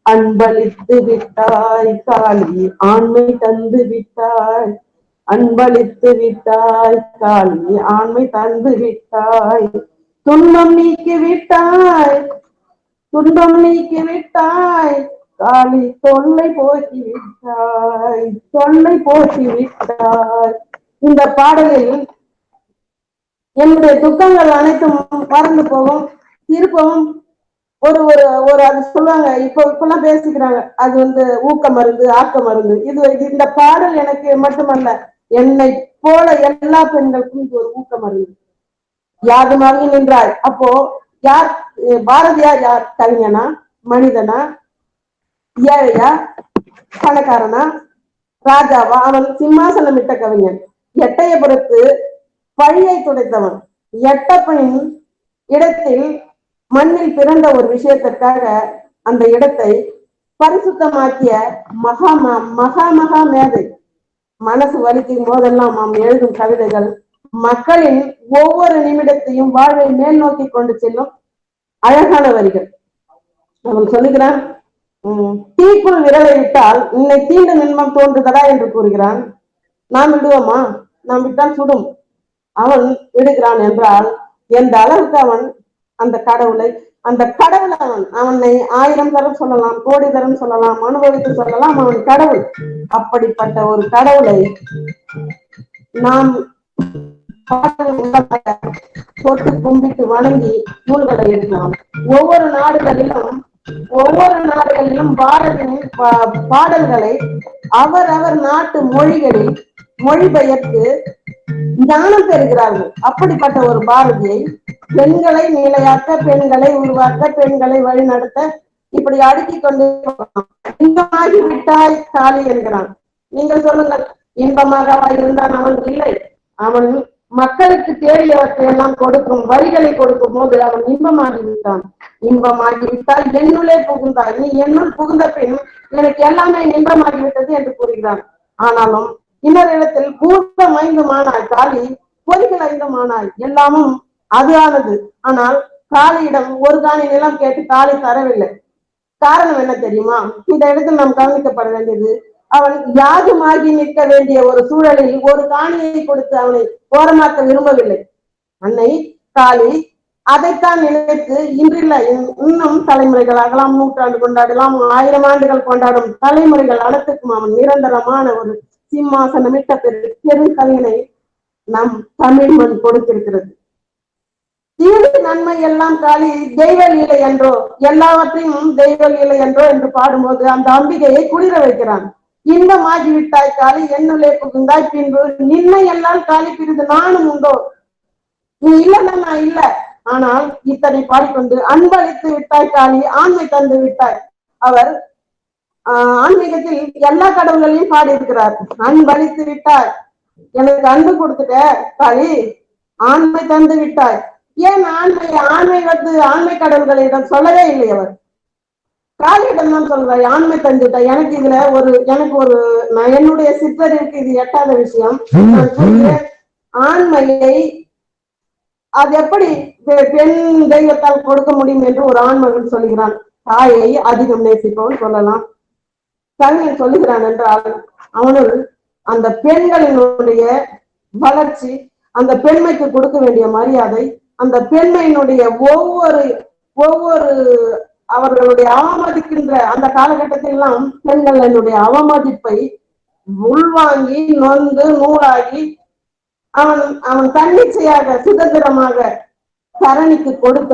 அன்பளித்து விட்டாய் காளி, ஆண்மை தந்து விட்டாய். அன்பளித்து விட்டாய் காளி, ஆண்மை தந்து விட்டாய். துன்பம் நீக்கி விட்டாய், துன்பம் நீக்கி விட்டாய் காளி, தொல்லை போக்கி விட்டாய், தொல்லை போக்கி விட்டாய். இந்த பாடலில் என்னுடைய துக்கங்கள் அனைத்தும் மறந்து போகும், திருப்பவும் ஒரு ஒரு ஒரு அது சொல்லுவாங்க, இப்பெல்லாம் பேசிக்கிறாங்க, அது ஊக்க மருந்து, ஆக்க மருந்து. இந்த பாடல் எனக்கு மட்டுமல்ல, என்னை போல எல்லா பெண்களுக்கும் இது ஒரு ஊக்க மருந்து. யாதுமாகி நின்றாய். அப்போ யார் பாரதியார்? யார் கவிஞனா? மனிதனா, ஏழையா, பணக்காரனா, ராஜாவா? அவன் சிம்மாசனமிட்ட கவிஞன். எட்டயபுரத்து பழியை துடைத்தவன். எட்டப்பனின் இடத்தில் மண்ணில் பிறந்த ஒரு விஷயத்திற்காக அந்த இடத்தை பரிசுத்தமாக்கிய மகா மகா மகா மேதை. மனசு வலிக்கும் போதெல்லாம் நாம் எழுதும் கவிதைகள் மக்களின் ஒவ்வொரு நிமிடத்தையும் வாழ்வை மேல் நோக்கி கொண்டு செல்லும் அழகான வரிகள். அவன் சொல்லுகிறான், தீக்குள் விரலை விட்டால் இன்னை தீண்டும் இன்பம் தோன்றுதடா என்று கூறுகிறான். நாம் விடுவோமா? நாம் விட்டால் சுடும். அவன் விடுகிறான் என்றால் எந்த அளவுக்கு அவன் அந்த கடவுளை அவனை 1000 தரம் சொல்லலாம், கோடி தரம் சொல்லலாம், அனுபவித்து சொல்லலாம். அவன் கடவுள். அப்படிப்பட்ட ஒரு கடவுளை நாம் தொட்டு கும்பிட்டு வணங்கி நூல்களை எழுதலாம். ஒவ்வொரு நாடுகளிலும் பாரதியின் பாடல்களை அவரவர் நாட்டு மொழிகளில் மொழிபெயர்த்து ஞானம் பெறுகிறார்கள். அப்படிப்பட்ட ஒரு பாரதியை பெண்களை நிலையாக்க, பெண்களை உருவாக்க, பெண்களை வழிநடத்த இப்படி அடுக்கி கொண்டு இன்பமாகி விட்டாய் காளி என்கிறான். நீங்கள் சொல்லுங்கள், இன்பமாக இருந்தான்? அவன் இல்லை. அவன் மக்களுக்கு தேடியவற்றை எல்லாம் கொடுக்கும் வரிகளை கொடுக்கும் போது அவன் இன்பமாகி விட்டான். இன்பமாகி விட்டால் என்னுள்ளே புகுந்தாய், நீ என்னுள் புகுந்த பின் எனக்கு எல்லாமே இன்பமாகிவிட்டது என்று கூறுகிறான். ஆனாலும் இன்னொரு இடத்தில் பூதம் 5 மானாய் காளி, பொறிகள் 5 மானாய், எல்லாமும் அது ஆனது. ஆனால் காளியிடம் ஒரு காணி நிலம் கேட்டு காளி தரவில்லை. காரணம் என்ன தெரியுமா? இந்த இடத்தில் நாம் கவனிக்கப்பட வேண்டியது, அவன் யாதுமாகி நிற்க வேண்டிய ஒரு சூழலில் ஒரு காணியை கொடுத்து அவனை ஓரமாக்க விரும்பவில்லை. அன்னை காளி அதைத்தான் நினைத்து இன்றில்லை, இன்னும் தலைமுறைகளாகலாம், நூற்றாண்டு கொண்டாடலாம், 1000 ஆண்டுகள் கொண்டாடும் தலைமுறைகள் அனைத்துக்கும் அவன் நிரந்தரமான ஒரு சிம்மாசனமிட்ட பெருங்கவினை நம் தமிழ் மண் கொடுத்திருக்கிறது. தீவு நன்மை எல்லாம் காளி தெய்வ லீலை என்றோ, எல்லாவற்றையும் தெய்வ லீலை என்றோ என்று பாடும்போது அந்த அம்பிகையை குளிர வைக்கிறான். இன்பமாகி விட்டாய் காளி, என்னுள்ளே புகுந்தாய், பின்பு நின்மை எல்லாம் காளி பிரிந்து நானும் உண்டோ? நீ இல்லைன்னா நான் இல்லை. ஆனால் இத்தனை பாடிக்கொண்டு அன்பளித்து விட்டாய் காளி, ஆண்மை தந்து விட்டாய். அவர் ஆன்மீகத்தில் எல்லா கடவுள்களையும் பாடியிருக்கிறார். அன்பளித்து விட்டாய், எனக்கு அன்பு கொடுத்துட்ட காளி, ஆண்மை தந்து விட்டாய். ஏன் ஆண்மை கடவுள்களிடம் சொல்லவே இல்லை. அவர் காளியிடம் தான் சொல்றாய், ஆண்மை தந்து விட்டாய். எனக்கு இதுல நான் என்னுடைய சித்தருக்கு இது எட்டாத விஷயம். ஆண்மையை அது எப்படி பெண் தெய்வத்தால் கொடுக்க முடியும் என்று ஒரு ஆண்மகன் சொல்லுகிறான். தாயை அதிகம் நேசிப்பவன் சொல்லலாம். கவிஞன் சொல்லுகிறான் என்றால் அவனுள் அந்த பெண்களினுடைய வளர்ச்சி, அந்த பெண்மைக்கு கொடுக்க வேண்டிய மரியாதை, அந்த பெண்மையினுடைய ஒவ்வொரு அவர்களுடைய அவமதிக்கின்ற அந்த காலகட்டத்தில் எல்லாம் பெண்களினுடைய அவமதிப்பை உள்வாங்கி நொந்து நூலாகி அவன் தன்னிச்சையாக சுதந்திரமாக தரணிக்கு கொடுத்த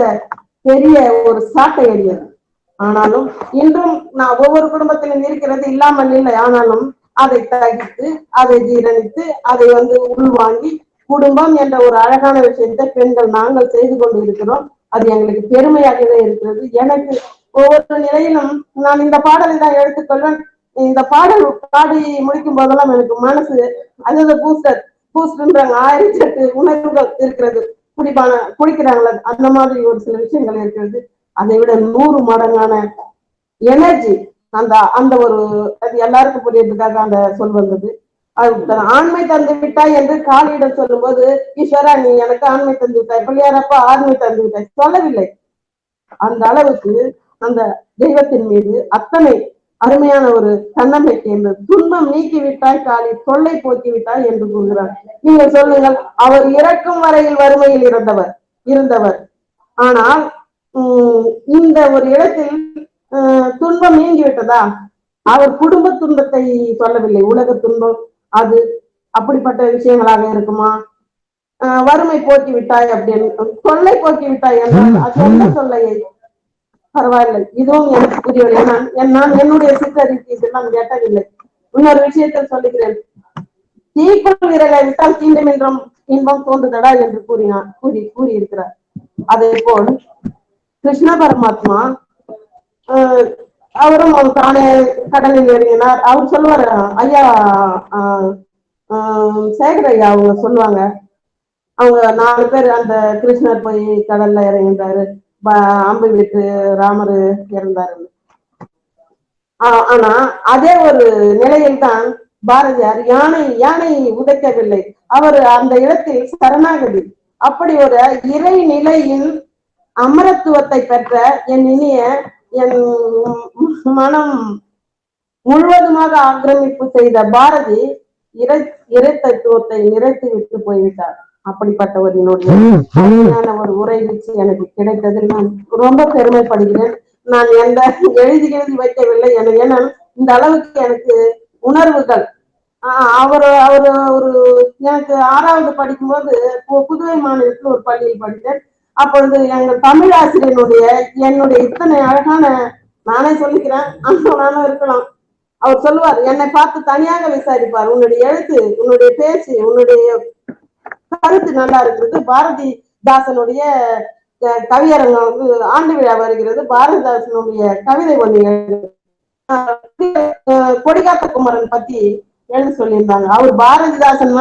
பெரிய ஒரு சாட்டை அடியது. ஆனாலும் இன்றும் நான் ஒவ்வொரு குடும்பத்திலும் இருக்கிறது இல்லாமல் இல்லை. ஆனாலும் அதை தகித்து, அதை ஜீரணித்து, அதை உள்வாங்கி குடும்பம் என்ற ஒரு அழகான விஷயத்தை பெண்கள் நாங்கள் செய்து கொண்டு இருக்கிறோம். அது எங்களுக்கு பெருமையாகவே இருக்கிறது. எனக்கு ஒவ்வொரு நிலையிலும் நான் இந்த பாடலை தான் எடுத்துக்கொள்வேன். இந்த பாடல் பாடி முடிக்கும் போதெல்லாம் எனக்கு மனசு அதாவது பூஸ்டர்ன்றாங்க, 1008 உணர்வுகள் இருக்கிறது. குடிக்கிறாங்கள அந்த மாதிரி ஒரு சில விஷயங்கள் இருக்கிறது. அதை விட 100 மடங்கான எனர்ஜி அந்த ஒரு அது எல்லாருக்கும் புரியறதுக்காக அந்த சொல் வந்தது. ஆண்மை தந்து விட்டாய் என்று காளியிடம் சொல்லும் போது, ஈஸ்வரா நீ எனக்கு ஆண்மை தந்து விட்டாய், பிள்ளையாரப்பா ஆண்மை தந்து விட்டாய் சொல்லவில்லை. அந்த அளவுக்கு அந்த தெய்வத்தின் மீது அத்தனை அருமையான ஒரு தன்னம்பிக்கை என்று, துன்பம் நீக்கி விட்டாய் காளி, தொல்லை போக்கி விட்டாய் என்று கூறுகிறார். நீங்கள் சொல்லுங்கள், அவர் இறக்கும் வரையில் வறுமையில் இருந்தவர். ஆனால் இந்த ஒரு இடத்தில் துன்பம் நீங்கி விட்டதா? அவர் குடும்ப துன்பத்தை சொல்லவில்லை, உலக துன்பம் அது அப்படிப்பட்ட விஷயங்களாக இருக்குமா? வறுமை போக்கி விட்டாய் அப்படின்னு, தொல்லை போக்கி விட்டாய் என்றால் அது என்ன சொல்லையை? பரவாயில்லை, இதுவும் எனக்கு புரியவில்லை. நான் என்னுடைய சித்தருக்கு இதெல்லாம் கேட்டதில்லை. இன்னொரு விஷயத்தில் சொல்லுகிறேன். தீக்குள் விரலை விட்டால் தீண்டும் என்றும் இன்பம் தோன்றுதடா என்று கூறியிருக்கிறார். அதே போல் கிருஷ்ண பரமாத்மா அவரும் தானே கடலில் இறங்கினார். அவர் சொல்லுவாரு, ஐயா சேகர் ஐயா அவங்க சொல்லுவாங்க, அவங்க 4 பேர் அந்த கிருஷ்ணர் போய் கடல்ல இறங்கிட்டாரு, அம்பு விட்டு ராமர் இறந்தாரு. ஆனா அதே ஒரு நிலையில் தான் பாரதியார் யானை உதைக்கவில்லை, அவர் அந்த இடத்தில் சரணாகதி. அப்படி ஒரு இறை நிலையின் அமரத்துவத்தை பெற்ற என் இனிய என் மனம் முழுவதுமாக ஆக்கிரமிப்பு செய்த பாரதி இறை தத்துவத்தை நிறைத்து விட்டு போய்விட்டார். அப்படிப்பட்ட ஒரு என்னுடைய ஒரு உரை வீச்சு எனக்கு கிடைத்ததில் நான் ரொம்ப பெருமைப்படுகிறேன். நான் எந்த எழுதி வைக்கவில்லை, ஏன்னா இந்த அளவுக்கு எனக்கு உணர்வுகள். அவரு ஒரு எனக்கு 6வது படிக்கும்போது புதுவை மாநிலத்தில் ஒரு பள்ளியில் படித்தேன். அப்பொழுது எங்கள் தமிழ் ஆசிரியனுடைய என்னுடைய இத்தனை அழகான, நானே சொல்லிக்கிறேன், நானும் இருக்கலாம், அவர் சொல்லுவார், என்னை பார்த்து தனியாக விசாரிப்பார், உன்னுடைய எழுத்து, உன்னுடைய பேச்சு, உன்னுடைய கருத்து நல்லா இருக்கிறது. பாரதிதாசனுடைய கவியரங்கம் ஆண்டு விழா வருகிறது, பாரதிதாசனுடைய கவிதை ஒண்ணு கொடிகாத்த குமரன் பத்தி எழுத சொல்லியிருந்தாங்க. அவர் பாரதிதாசன்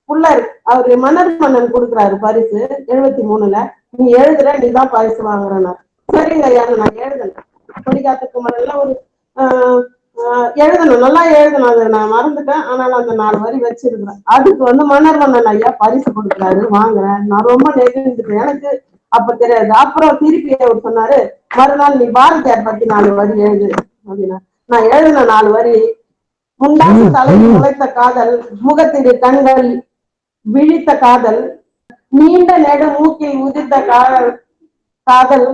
புள்ளர், அவரு மன்னன் கொடுக்குறாரு பரிசு 73ல, நீ எழுதுற, நீ தான் பரிசு வாங்குறேன்னா. சரிங்க ஐயா, நான் எழுதுனேன். கொடிகாத்த குமரன்ல ஒரு எழுதணும், நல்லா எழுதணும், அதை நான் மறந்துட்டேன், ஆனால் அந்த 4 வரி வச்சிருக்கிறேன். அதுக்கு மன்னன் ஐயா பரிசு கொடுக்குறாரு, வாங்குறேன். நான் ரொம்ப நெகிழ்ந்துட்டேன், எனக்கு அப்ப தெரியாது. அப்புறம் திருப்பி அவர் சொன்னாரு, மறுநாள் நீ பாரதியார் பத்தி 4 வரி எழுது அப்படின்னா. நான் எழுதின 4 வரி, முண்டாசு தலையில் முளைத்த காதல், முகத்திரு கண்கள் விழித்த காதல், நீண்ட நெடு மூக்கில் உதிர்ந்த காதல்,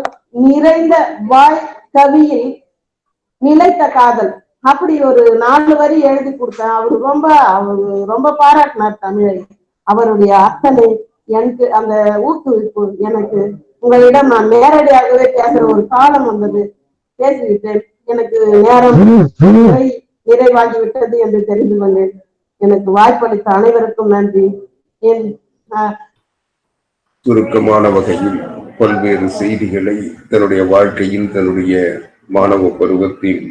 நிறைந்த வாய் கவியில் நிலைத்த காதல். அப்படி ஒரு 4 வரி எழுதி கொடுத்தேன். அவரு ரொம்ப பாராட்டினார் தமிழை. அவருடைய அத்தனை எனக்கு அந்த ஊக்குவிப்பு, எனக்கு உங்களிடம் நான் நேரடியாகவே பேசுற ஒரு காலம் வந்தது. பேசிவிட்டேன், எனக்கு நேரம் நிறைவாகி விட்டது என்று தெரிந்து கொண்டேன். எனக்கு வாய்ப்பளித்த அனைவருக்கும் நன்றி. சுருக்கமான வகையில் பல்வேறு செய்திகளை தன்னுடைய வாழ்க்கையில், தன்னுடைய மாணவ பருவத்தில்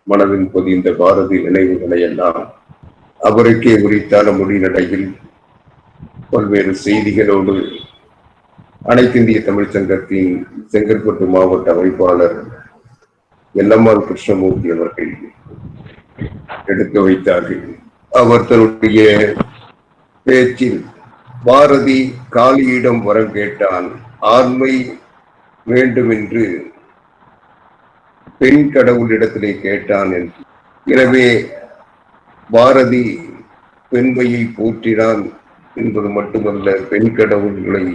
மனதில் பதிந்த பாரதி நினைவுகளை எல்லாம் அவருக்கே உரித்தான மொழிநடையில் பல்வேறு செய்திகளோடு அனைத்திந்திய தமிழ் சங்கத்தின் செங்கற்பட்டு மாவட்ட அமைப்பாளர் எல்லம்மாள் கிருஷ்ணமூர்த்தி அவர்கள் எடுத்து வைத்தார்கள். அவர் தன்னுடைய பேச்சில் பாரதி காளியிடம் வரம் கேட்டான், ஆண்மை வேண்டும் என்று பெண் கடவுளிடத்திலே கேட்டான் என்று. எனவே பாரதி பெண்மையை போற்றினான் என்பது மட்டுமல்ல, பெண் கடவுள்களை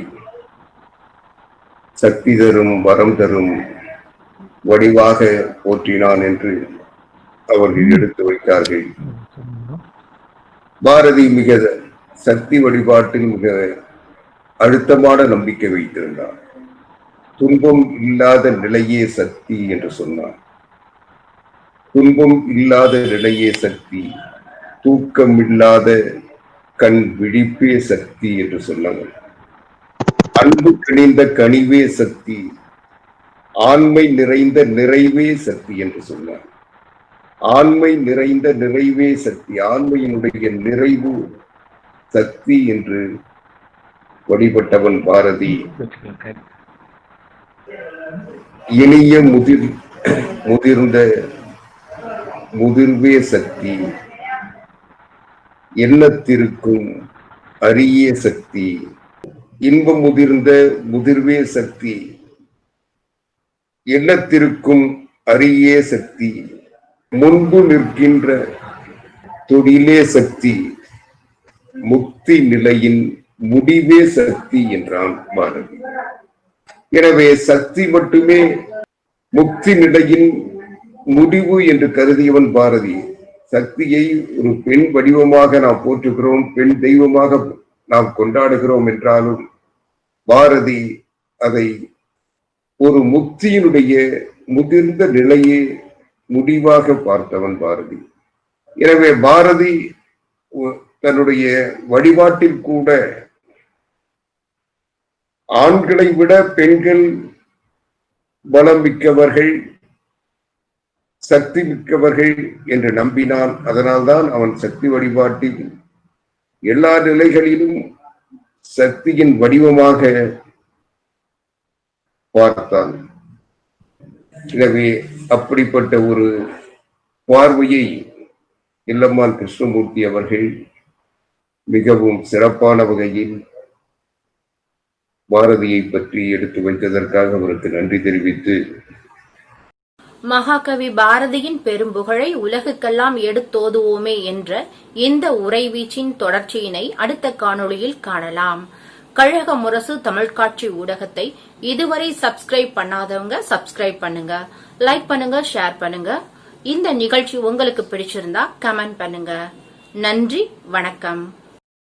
சக்தி தரும், வரம் தரும் வடிவாக போற்றினான் என்று அவர்கள் எடுத்து வைத்தார்கள். பாரதி மிக சக்தி வழிபாட்டில் மிக அழுத்தமான நம்பிக்கை வைத்திருந்தார். துன்பம் இல்லாத நிலையே சக்தி என்று சொன்னார். துன்பம் இல்லாத நிலையே சக்தி, தூக்கம் இல்லாத கண் விழிப்பே சக்தி என்று சொன்னார்கள். அன்பு கிணிந்த கனிவே சக்தி, ஆண்மை நிறைந்த நிறைவே சக்தி என்று சொன்னார். ஆண்மை நிறைந்த நிறைவே சக்தி, ஆண்மையினுடைய நிறைவு சக்தி என்று வழிபட்டவன் பாரதி. இனிய முதிர்ந்த முதிர்வே சக்தி, எண்ணத்திற்கும் அரிய சக்தி, இன்பம் முதிர்ந்த முதிர்வே சக்தி, எண்ணத்திற்கும் அரிய சக்தி, முன்பு நிற்கின்ற தொழிலே சக்தி, முக்தி நிலையின் முடிவே சக்தி என்றான் பாரதி. எனவே சக்தி மட்டுமே முக்தி நிலையின் முடிவு என்று கருதியவன் பாரதி. சக்தியை ஒரு பெண் வடிவமாக நாம் போற்றுகிறோம், பெண் தெய்வமாக நாம் கொண்டாடுகிறோம் என்றாலும் பாரதி அதை ஒரு முக்தியினுடைய முதிர்ந்த நிலையே முடிவாக பார்த்தவன் பாரதி. எனவே பாரதி தன்னுடைய வழிபாட்டில் கூட ஆண்களை விட பெண்கள் பலம் மிக்கவர்கள், சக்தி மிக்கவர்கள் என்று நம்பினான். அதனால்தான் அவன் சக்தி வழிபாட்டில் எல்லா நிலைகளிலும் சக்தியின் வடிவமாக பார்த்தான். எனவே அப்படிப்பட்ட ஒரு பார்வையை இல்லம்மாள் கிருஷ்ணமூர்த்தி அவர்கள் மிகவும் சிறப்பான வகையில் பாரதியை பற்றி எடுத்து வைத்ததற்காக அவருக்கு நன்றி தெரிவித்து, மகாகவி பாரதியின் பெரும்புகழை உலகுக்கெல்லாம் எடுத்தோதுவோமே என்ற இந்த உரைவீச்சின் தொடர்ச்சியினை அடுத்த காணொளியில் காணலாம். கழக முரசு தமிழ்காட்சி ஊடகத்தை இதுவரை சப்ஸ்கிரைப் பண்ணாதவங்க சப்ஸ்கிரைப் பண்ணுங்க, லைக் பண்ணுங்க, ஷேர் பண்ணுங்க. இந்த நிகழ்ச்சி உங்களுக்கு பிடிச்சிருந்தா கமெண்ட் பண்ணுங்க. நன்றி, வணக்கம்.